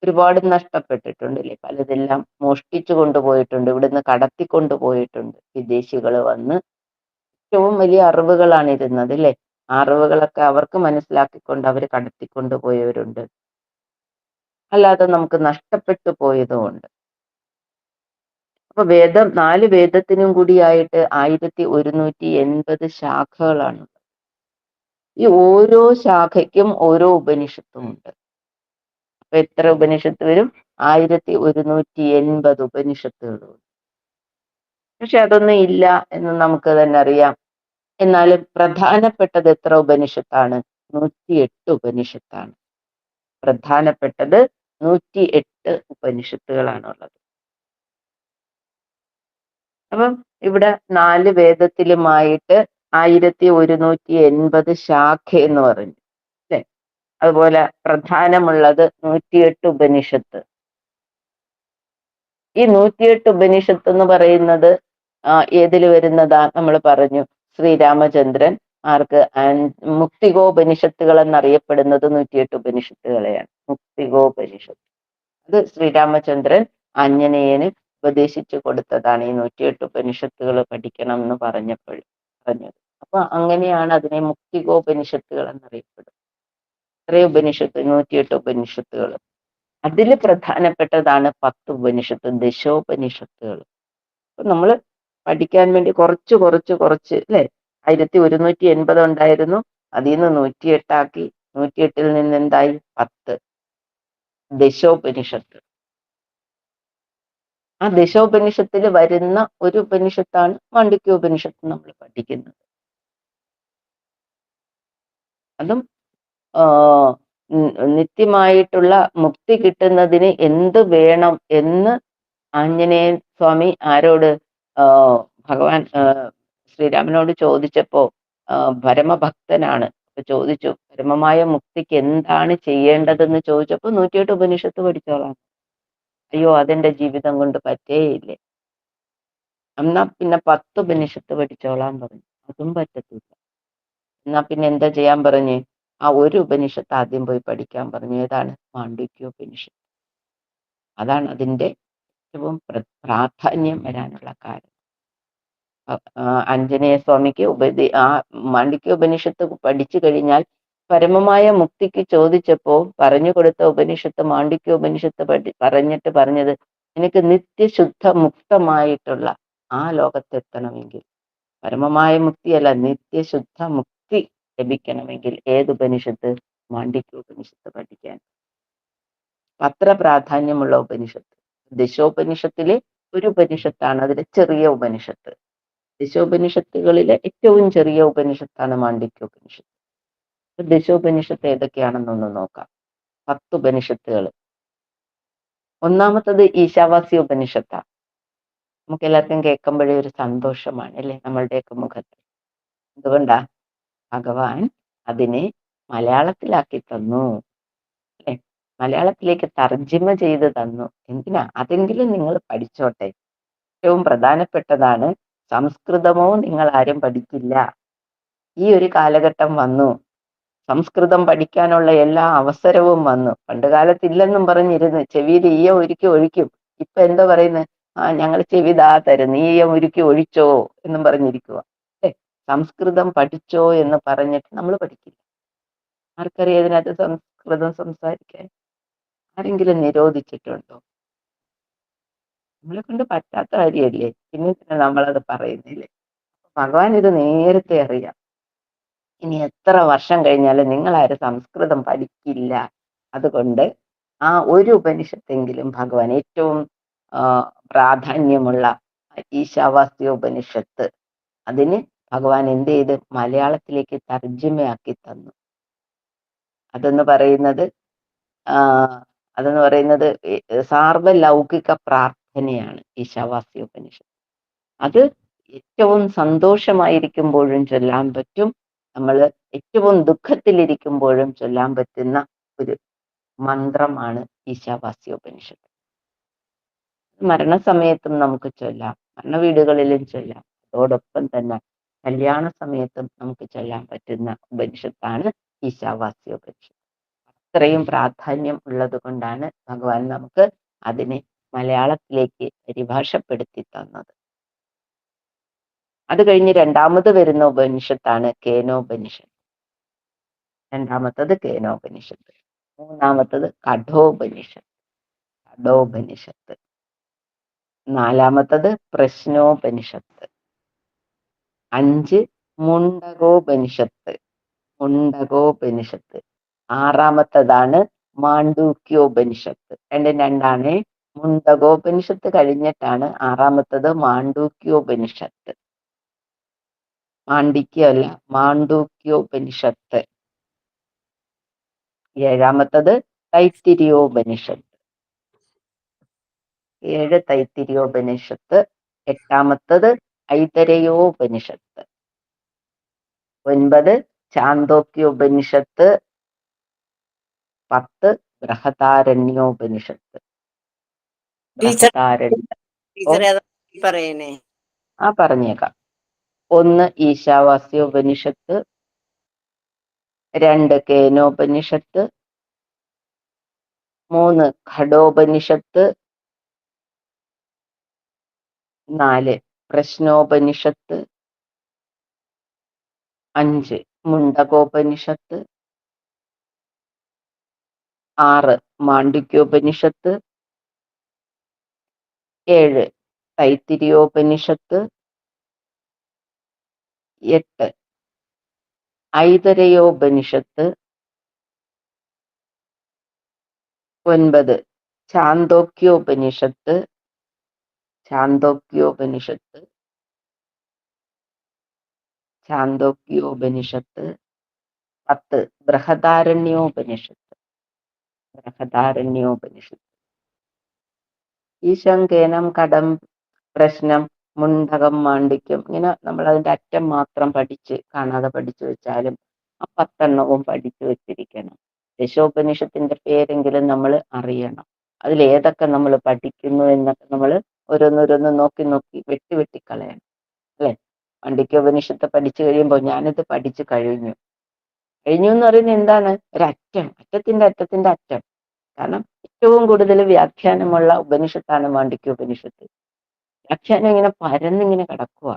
ഒരുപാട് നഷ്ടപ്പെട്ടിട്ടുണ്ട്, അല്ലെ? പലതെല്ലാം മോഷ്ടിച്ചു കൊണ്ടുപോയിട്ടുണ്ട്, ഇവിടുന്ന് കടത്തിക്കൊണ്ടുപോയിട്ടുണ്ട് വിദേശികൾ വന്ന്. ഏറ്റവും വലിയ അറിവുകളാണ് ഇരുന്നത്, അല്ലെ? അറിവുകളൊക്കെ അവർക്ക് മനസ്സിലാക്കിക്കൊണ്ട് അവർ കടത്തിക്കൊണ്ടുപോയവരുണ്ട്, അല്ലാതെ നമുക്ക് നഷ്ടപ്പെട്ടു പോയതുമുണ്ട്. അപ്പൊ 4 വേദത്തിനും കൂടിയായിട്ട് 1180 ശാഖകളാണ്. ഈ ഓരോ ശാഖയ്ക്കും ഓരോ ഉപനിഷത്തും ഉണ്ട്. അപ്പൊ എത്ര ഉപനിഷത്ത് വരും? 1180 ഉപനിഷത്തുകളും. പക്ഷെ അതൊന്നും ഇല്ല എന്ന് നമുക്ക് തന്നെ അറിയാം. എന്നാലും പ്രധാനപ്പെട്ടത് എത്ര ഉപനിഷത്താണ്? 108 ഉപനിഷത്താണ്. പ്രധാനപ്പെട്ടത് 108 ഉപനിഷത്തുകളാണുള്ളത്. അപ്പം ഇവിടെ 4 വേദത്തിലുമായിട്ട് 1180 ശാഖ എന്ന് പറഞ്ഞു അല്ലെ. അതുപോലെ പ്രധാനമുള്ളത് 108 ഉപനിഷത്ത്. ഈ 108 ഉപനിഷത്ത് എന്ന് പറയുന്നത് ഏതിൽ വരുന്നതാ? നമ്മൾ പറഞ്ഞു ശ്രീരാമചന്ദ്രൻ ആർക്ക് മുക്തികോപനിഷത്തുകൾ എന്നറിയപ്പെടുന്നത് 108 ഉപനിഷത്തുകളെയാണ്. മുക്തികോപനിഷത്ത് അത് ശ്രീരാമചന്ദ്രൻ ആഞ്ജനേയന് ഉപദേശിച്ചു കൊടുത്തതാണ് ഈ 108 ഉപനിഷത്തുകൾ പഠിക്കണം എന്ന് പറഞ്ഞത്. അപ്പൊ അങ്ങനെയാണ് അതിനെ മുക്തികോപനിഷത്തുകൾ എന്നറിയപ്പെടുന്നത്. ഇത്രയും ഉപനിഷത്ത് 108 ഉപനിഷത്തുകൾ. അതിൽ പ്രധാനപ്പെട്ടതാണ് 10 ഉപനിഷത്ത്, ദശോപനിഷത്തുകൾ. അപ്പൊ നമ്മൾ പഠിക്കാൻ വേണ്ടി കുറച്ച് അല്ലെ, 1180 ഉണ്ടായിരുന്നു, അതിൽ നിന്ന് 108 ആക്കി. 108 നിന്ന് എന്തായി? 10 ദശോപനിഷത്ത്. ആ ദശോപനിഷത്തിൽ വരുന്ന ഒരു ഉപനിഷത്താണ് മാണ്ഡ്യൂക്യോപനിഷത്ത് നമ്മൾ പഠിക്കുന്നത്. അതും നിത്യമായിട്ടുള്ള മുക്തി കിട്ടുന്നതിന് എന്ത് വേണം എന്ന് ആഞ്ജനേയ സ്വാമി ആരോട്? ഭഗവാൻ ശ്രീരാമനോട് ചോദിച്ചപ്പോ പരമഭക്തനാണ്. അപ്പൊ ചോദിച്ചു പരമമായ മുക്തിക്ക് എന്താണ് ചെയ്യേണ്ടതെന്ന് ചോദിച്ചപ്പോ 108 ഉപനിഷത്ത് പഠിച്ചോളാം. അയ്യോ അതെന്റെ ജീവിതം കൊണ്ട് പറ്റേയില്ലേ. എന്നാ പിന്നെ 10 ഉപനിഷത്ത് പഠിച്ചോളാൻ പറഞ്ഞു. അതും പറ്റത്തില്ല. എന്നാ പിന്നെ എന്താ ചെയ്യാൻ പറഞ്ഞ്? ആ ഒരു ഉപനിഷത്ത് ആദ്യം പോയി പഠിക്കാൻ പറഞ്ഞു. ഏതാണ്? മാണ്ഡ്യൂക്യോപനിഷത്ത്. അതാണ് അതിന്റെ ഏറ്റവും പ്രാധാന്യം വരാനുള്ള കാരണം. ആഞ്ജനേയ സ്വാമിക്ക് മാണ്ഡ്യൂക്യോപനിഷത്ത് പഠിച്ചു കഴിഞ്ഞാൽ പരമമായ മുക്തിക്ക് ചോദിച്ചപ്പോ പറഞ്ഞു കൊടുത്ത ഉപനിഷത്ത് മാണ്ഡ്യൂക്യോപനിഷത്ത് പറഞ്ഞിട്ട് പറഞ്ഞത്, എനിക്ക് നിത്യശുദ്ധ മുക്തമായിട്ടുള്ള ആ ലോകത്തെത്തണമെങ്കിൽ, പരമമായ മുക്തിയല്ല, നിത്യശുദ്ധ മുക്തി ലഭിക്കണമെങ്കിൽ ഏത് ഉപനിഷത്ത്? മാണ്ഡ്യൂക്യോപനിഷത്ത് പഠിക്കാൻ. അത്ര പ്രാധാന്യമുള്ള ഉപനിഷത്ത്. ദശോപനിഷത്തിലെ ഒരു ഉപനിഷത്താണ്, അതിലെ ചെറിയ ഉപനിഷത്ത്. ദശോപനിഷത്തുകളിലെ ഏറ്റവും ചെറിയ ഉപനിഷത്താണ് മാണ്ഡ്യൂക്യോപനിഷത്ത്. ദശോപനിഷത്ത് ഏതൊക്കെയാണെന്നൊന്ന് നോക്കാം. 10 ഉപനിഷത്തുകൾ. ഒന്നാമത്തത് ഈശാവാസ്യ ഉപനിഷത്താണ്. നമുക്ക് എല്ലാവർക്കും കേൾക്കുമ്പോഴേ ഒരു സന്തോഷമാണ് അല്ലെ നമ്മളുടെയൊക്കെ മുഖത്ത്. എന്തുകൊണ്ടാ? ഭഗവാൻ അതിനെ മലയാളത്തിലാക്കി തന്നു അല്ലെ, മലയാളത്തിലേക്ക് തർജ്ജിമ ചെയ്ത് തന്നു. എന്തിനാ? അതെങ്കിലും നിങ്ങൾ പഠിച്ചോട്ടെ. ഏറ്റവും പ്രധാനപ്പെട്ടതാണ്. സംസ്കൃതമോ നിങ്ങൾ ആരും പഠിക്കില്ല. ഈ ഒരു കാലഘട്ടം വന്നു, സംസ്കൃതം പഠിക്കാനുള്ള എല്ലാ അവസരവും വന്നു. പണ്ട് കാലത്തില്ലെന്നും പറഞ്ഞിരുന്ന് ചെവിയിൽ ഈയ ഒരുക്കി ഒഴിക്കും. ഇപ്പൊ എന്താ പറയുന്നത്? ഞങ്ങൾ ചെവി തരുന്നു, ഈയ ഒരുക്കി ഒഴിച്ചോ എന്നും പറഞ്ഞിരിക്കുക. സംസ്കൃതം പഠിച്ചോ എന്ന് പറഞ്ഞിട്ട് നമ്മൾ പഠിക്കില്ല. ആർക്കറിയാം ഇതിനകത്ത് സംസ്കൃതം സംസാരിക്കാൻ? ആരെങ്കിലും നിരോധിച്ചിട്ടുണ്ടോ? നമ്മളെ കൊണ്ട് പറ്റാത്ത കാര്യമല്ലേ, പിന്നെ നമ്മളത് പറയുന്നില്ലേ? ഭഗവാൻ ഇത് നേരത്തെ അറിയാം. ഇനി എത്ര വർഷം കഴിഞ്ഞാലും നിങ്ങളാരും സംസ്കൃതം പഠിക്കില്ല. അതുകൊണ്ട് ആ ഒരു ഉപനിഷത്തെങ്കിലും ഭഗവാൻ, ഏറ്റവും പ്രാധാന്യമുള്ള ഈശാവാസ്യ ഉപനിഷത്ത്, അതിന് ഭഗവാൻ എന്ത് ചെയ്ത്? മലയാളത്തിലേക്ക് തർജ്ജിമയാക്കി തന്നു. അതെന്ന് പറയുന്നത് സാർവലൗകിക പ്രാർത്ഥനയാണ് ഈശാവാസ്യ ഉപനിഷത്ത്. അത് ഏറ്റവും സന്തോഷമായിരിക്കുമ്പോഴും ചൊല്ലാൻ പറ്റും, നമ്മൾ ഏറ്റവും ദുഃഖത്തിലിരിക്കുമ്പോഴും ചൊല്ലാൻ പറ്റുന്ന ഒരു മന്ത്രമാണ് ഈശാവാസ്യോപനിഷത്ത്. മരണസമയത്തും നമുക്ക് ചൊല്ലാം, മരണവീടുകളിലും ചൊല്ലാം. അതോടൊപ്പം തന്നെ കല്യാണ സമയത്തും നമുക്ക് ചൊല്ലാൻ പറ്റുന്ന ഉപനിഷത്താണ് ഈശാവാസ്യോപനിഷത്ത്. അത്രയും പ്രാധാന്യം ഉള്ളത് കൊണ്ടാണ് ഭഗവാൻ നമുക്ക് അതിനെ മലയാളത്തിലേക്ക് പരിഭാഷപ്പെടുത്തി തന്നത്. അത് കഴിഞ്ഞ് രണ്ടാമത് വരുന്ന ഉപനിഷത്താണ് കേനോപനിഷത്ത്. രണ്ടാമത്തത് കേനോപനിഷത്ത്. മൂന്നാമത്തത് കഠോപനിഷത്ത്. നാലാമത്തത് പ്രശ്നോപനിഷത്ത്. 5 മുണ്ടകോപനിഷത്ത്. ആറാമത്തതാണ് മാണ്ഡൂക്യോപനിഷത്ത്. രണ്ടാണ്. മുണ്ടകോപനിഷത്ത് കഴിഞ്ഞിട്ടാണ് ആറാമത്തത് മാണ്ഡൂക്യോപനിഷത്ത്. മാണ്ഡിക്യമല്ല, മാണ്ഡൂക്യോപനിഷത്ത്. ഏഴാമത്തത് തൈത്തിരിയോപനിഷത്ത്. 7 തൈത്തിരിയോപനിഷത്ത്. എട്ടാമത്തത് ഐതരയോപനിഷത്ത്. 9 ഛാന്തോക്യോപനിഷത്ത്. 10 ബൃഹദാരണ്യോപനിഷത്ത്. പറഞ്ഞേക്കാം. 1 ഈശാവാസ്യോപനിഷത്ത്. 2 കേനോപനിഷത്ത്. 3 ഖഡോപനിഷത്ത്. 4 പ്രശ്നോപനിഷത്ത്. 5 മുണ്ടകോപനിഷത്ത്. 6 മാണ്ഡുക്യോപനിഷത്ത്. 7 തൈത്തിരിയോപനിഷത്ത്. 8 ഐതരയോപനിഷത്ത്. 9 ഛാന്തോക്യോപനിഷത്ത്. 10 ബൃഹദാരണ്യോപനിഷത്ത്. ഈശം, കേനം, കടം, പ്രശ്നം, മുണ്ടകം, മാണ്ഡിക്യം, ഇങ്ങനെ നമ്മൾ അതിന്റെ അറ്റം മാത്രം കാണാതെ പഠിച്ചു വെച്ചാലും ആ 10 പഠിച്ചു വെച്ചിരിക്കണം. ദശോപനിഷത്തിന്റെ പേരെങ്കിലും നമ്മൾ അറിയണം. അതിലേതൊക്കെ നമ്മൾ പഠിക്കുന്നു എന്നൊക്കെ നമ്മൾ ഓരോന്നോരോന്ന് നോക്കി വെട്ടിക്കളയണം, അല്ലെ? മാണ്ഡിക്യോപനിഷത്ത് പഠിച്ചു കഴിയുമ്പോൾ ഞാനിത് പഠിച്ചു കഴിഞ്ഞു എന്ന് പറയുന്നത് എന്താണ്? അറ്റത്തിന്റെ അറ്റം. കാരണം ഏറ്റവും കൂടുതൽ വ്യാഖ്യാനമുള്ള ഉപനിഷത്താണ് മാണ്ഡിക്യോപനിഷത്ത്. വ്യാഖ്യാനം ഇങ്ങനെ പരന്നിങ്ങനെ കിടക്കുക.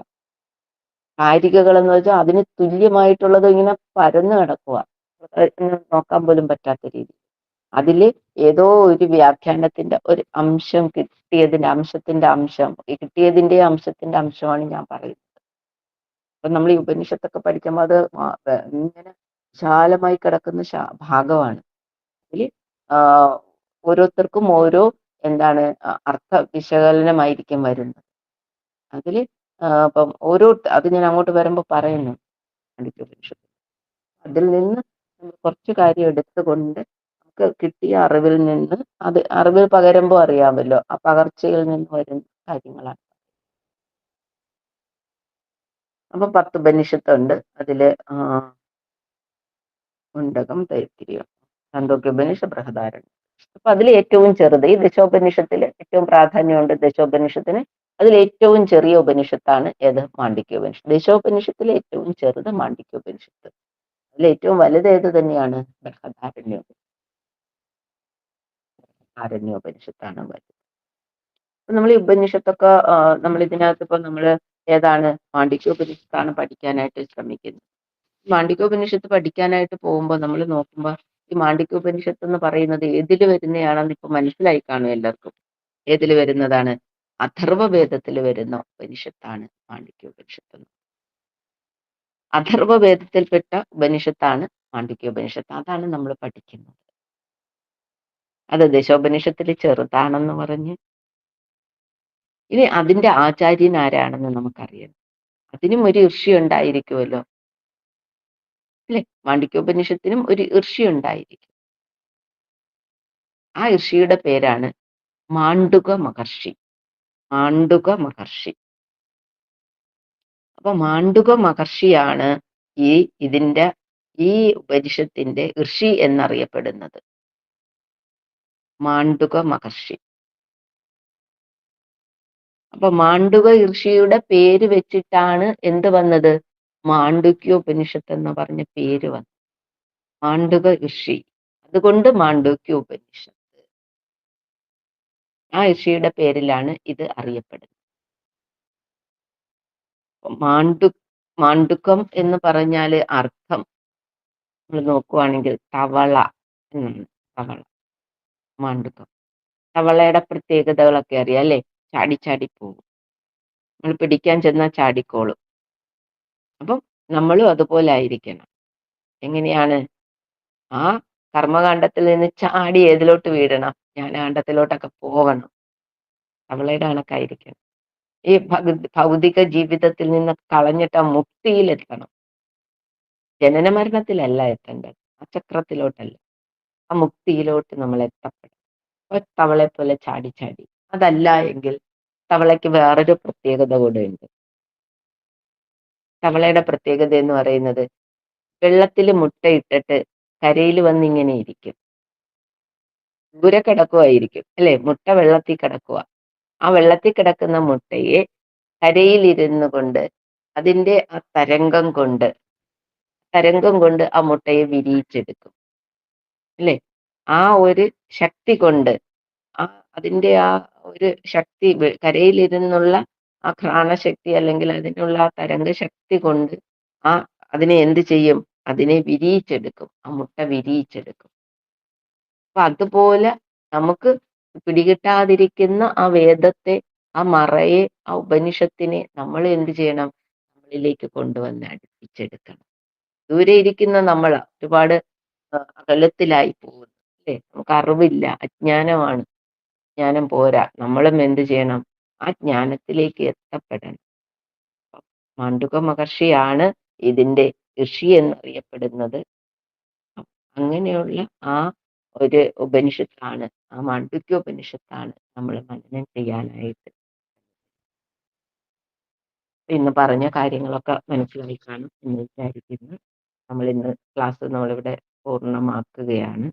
കാരികകൾ എന്ന് വെച്ചാൽ അതിന് തുല്യമായിട്ടുള്ളത് ഇങ്ങനെ പരന്നു കിടക്കുക, നോക്കാൻ പോലും പറ്റാത്ത രീതി. അതില് ഏതോ ഒരു വ്യാഖ്യാനത്തിന്റെ ഒരു അംശം കിട്ടിയതിന്റെ അംശത്തിന്റെ അംശമാണ് ഞാൻ പറയുന്നത്. അപ്പൊ നമ്മൾ ഈ ഉപനിഷത്തൊക്കെ പഠിക്കുമ്പോൾ അത് ഇങ്ങനെ വിശാലമായി കിടക്കുന്ന ഭാഗമാണ്. അതിൽ ഓരോരുത്തർക്കും ഓരോ അർത്ഥ വിശകലനമായിരിക്കും വരുന്നത്. അതില് അപ്പം അത് ഞാൻ അങ്ങോട്ട് വരുമ്പോൾ പറയുന്നു. ഉപനിഷത്ത് അതിൽ നിന്ന് കുറച്ച് കാര്യം എടുത്തുകൊണ്ട് നമുക്ക് കിട്ടിയ അറിവിൽ നിന്ന് അറിവിൽ പകരുമ്പോൾ അറിയാമല്ലോ, ആ പകർച്ചയിൽ നിന്ന് വരുന്ന കാര്യങ്ങളാണ്. അപ്പൊ 10 ഉപനിഷത്തുണ്ട്. അതില് മുണ്ടകം, തൈത്തിരിയം, ഛാന്തോക്യോപനിഷത്ത്, ബൃഹദാരണ്യം. അപ്പൊ അതിൽ ഏറ്റവും ചെറുത് ഈ ദശോപനിഷത്തിൽ ഏറ്റവും പ്രാധാന്യമുണ്ട് ദശോപനിഷത്തിന്. അതിൽ ഏറ്റവും ചെറിയ ഉപനിഷത്താണ് ഏത്? മാണ്ഡിക്യോപനിഷത്ത്. ദശോപനിഷത്തിലെ ഏറ്റവും ചെറുത് മാണ്ഡിക്യോപനിഷത്ത്. അതിൽ ഏറ്റവും വലുത് ഏത് തന്നെയാണ്? ബൃഹദാരണ്യോപനിഷത്താണ് വലുത്. നമ്മൾ ഈ ഉപനിഷത്തൊക്കെ നമ്മൾ ഇതിനകത്ത് ഇപ്പൊ നമ്മൾ ഏതാണ്? മാണ്ഡിക്യോപനിഷത്താണ് പഠിക്കാനായിട്ട് ശ്രമിക്കുന്നത്. മാണ്ഡിക്യോപനിഷത്ത് പഠിക്കാനായിട്ട് പോകുമ്പോൾ നമ്മൾ നോക്കുമ്പോൾ ഈ മാണ്ഡിക്യോപനിഷത്ത് എന്ന് പറയുന്നത് ഏതിൽ വരുന്നതാണെന്ന് ഇപ്പൊ മനസ്സിലായി കാണും എല്ലാവർക്കും. ഏതിൽ വരുന്നതാണ്? അഥർവവേദത്തിൽ വരുന്ന ഉപനിഷത്താണ് മാണ്ഡിക്യോപനിഷത്ത്. അഥർവവേദത്തിൽപ്പെട്ട ഉപനിഷത്താണ് മാണ്ഡിക്യോപനിഷത്ത്. അതാണ് നമ്മൾ പഠിക്കുന്നത്. അത് ദശോപനിഷത്തിൽ ചെറുതാണെന്ന് പറഞ്ഞ് ഇനി അതിന്റെ ആചാര്യൻ ആരാണെന്ന് നമുക്കറിയാം. അതിനും ഒരു ഋഷി ഉണ്ടായിരിക്കുമല്ലോ, അല്ലെ? മാണ്ഡിക്യോപനിഷത്തിനും ഒരു ഋഷി ഉണ്ടായിരിക്കും. ആ ഋഷിയുടെ പേരാണ് മാണ്ഡുക മഹർഷി. അപ്പൊ മാണ്ഡുക മഹർഷിയാണ് ഈ ഉപനിഷത്തിന്റെ ഋഷി എന്നറിയപ്പെടുന്നത്. മാണ്ഡുക മഹർഷി. അപ്പൊ മാണ്ഡുക ഋഷിയുടെ പേര് വെച്ചിട്ടാണ് എന്ത് വന്നത്? മാണ്ഡുക്യോപനിഷത്ത് എന്ന് പറഞ്ഞ പേര് വന്നു. മാണ്ഡുക ഋഷി, അതുകൊണ്ട് മാണ്ഡുക്യോപനിഷത്ത്. ആ ഋഷിയുടെ പേരിലാണ് ഇത് അറിയപ്പെടുന്നത്. മാണ്ഡുക്കം എന്ന് പറഞ്ഞാല് അർത്ഥം നമ്മൾ നോക്കുവാണെങ്കിൽ തവള എന്നാണ്. മാണ്ഡുക്കം. തവളയുടെ പ്രത്യേകതകളൊക്കെ അറിയാം, അല്ലെ? ചാടി പോകും. നമ്മൾ പിടിക്കാൻ ചെന്നാൽ ചാടിക്കോളും. അപ്പം നമ്മളും അതുപോലെ ആയിരിക്കണം. എങ്ങനെയാണ്? ആ കർമ്മകാണ്ഡത്തിൽ നിന്ന് ചാടി ഏതിലോട്ട് വീഴണം? ജ്ഞാനകാണ്ഡത്തിലോട്ടൊക്കെ പോകണം. തവളയുടെ കണക്കായിരിക്കണം. ഈ ഭൗതിക ജീവിതത്തിൽ നിന്ന് കളഞ്ഞിട്ട് ആ മുക്തിയിലെത്തണം. ജനന മരണത്തിലല്ല എത്തേണ്ടത്. ആ ചക്രത്തിലോട്ടല്ല. ആ മുക്തിയിലോട്ട് നമ്മൾ എത്തപ്പെടണം. തവളെ പോലെ ചാടി ചാടി. അതല്ല എങ്കിൽ തവളയ്ക്ക് വേറൊരു പ്രത്യേകത കൂടെയുണ്ട്. തവളയുടെ പ്രത്യേകത എന്ന് പറയുന്നത് വെള്ളത്തിൽ മുട്ടയിട്ടിട്ട് കരയിൽ വന്നിങ്ങനെ ഇരിക്കും. ദൂരെ കിടക്കുവായിരിക്കും അല്ലെ? മുട്ട വെള്ളത്തിൽ കിടക്കുക. ആ വെള്ളത്തിൽ കിടക്കുന്ന മുട്ടയെ കരയിലിരുന്നു കൊണ്ട് അതിന്റെ ആ തരംഗം കൊണ്ട് ആ മുട്ടയെ വിരിയിച്ചെടുക്കും അല്ലെ? ആ ഒരു ശക്തി കൊണ്ട് ആ അതിന്റെ ആ ഒരു ശക്തി കരയിലിരുന്നുള്ള ആ ഘ്രാണശക്തി അല്ലെങ്കിൽ അതിനുള്ള ആ തരംഗ ശക്തി കൊണ്ട് ആ അതിനെ എന്ത് ചെയ്യും? അതിനെ വിരിയിച്ചെടുക്കും. ആ മുട്ട വിരിയിച്ചെടുക്കും. അപ്പൊ അതുപോലെ നമുക്ക് പിടികിട്ടാതിരിക്കുന്ന ആ വേദത്തെ, ആ മറയെ, ആ ഉപനിഷത്തിനെ നമ്മൾ എന്ത് ചെയ്യണം? നമ്മളിലേക്ക് കൊണ്ടുവന്ന് അടുപ്പിച്ചെടുക്കണം. ദൂരെ ഇരിക്കുന്ന നമ്മളാ ഒരുപാട് അകലത്തിലായി പോകുന്നു അല്ലേ? നമുക്ക് അറിവില്ല, അജ്ഞാനമാണ്. ജ്ഞാനം പോരാ. നമ്മളും എന്ത് ചെയ്യണം? ആ ജ്ഞാനത്തിലേക്ക് എത്തപ്പെടണം. മാണ്ഡുക മഹർഷിയാണ് ഇതിന്റെ ഋഷി എന്നറിയപ്പെടുന്നത്. അങ്ങനെയുള്ള ആ ഒരു ഉപനിഷത്താണ്, ആ മാണ്ഡുക്യ ഉപനിഷത്താണ് നമ്മൾ മനനം ചെയ്യാനായിട്ട്. ഇന്ന് പറഞ്ഞ കാര്യങ്ങളൊക്കെ മനസ്സിലായി കാണും എന്ന് വിചാരിക്കുന്നു. നമ്മൾ ഇന്ന് ക്ലാസ് നമ്മളിവിടെ പൂർണ്ണമാക്കുകയാണ്.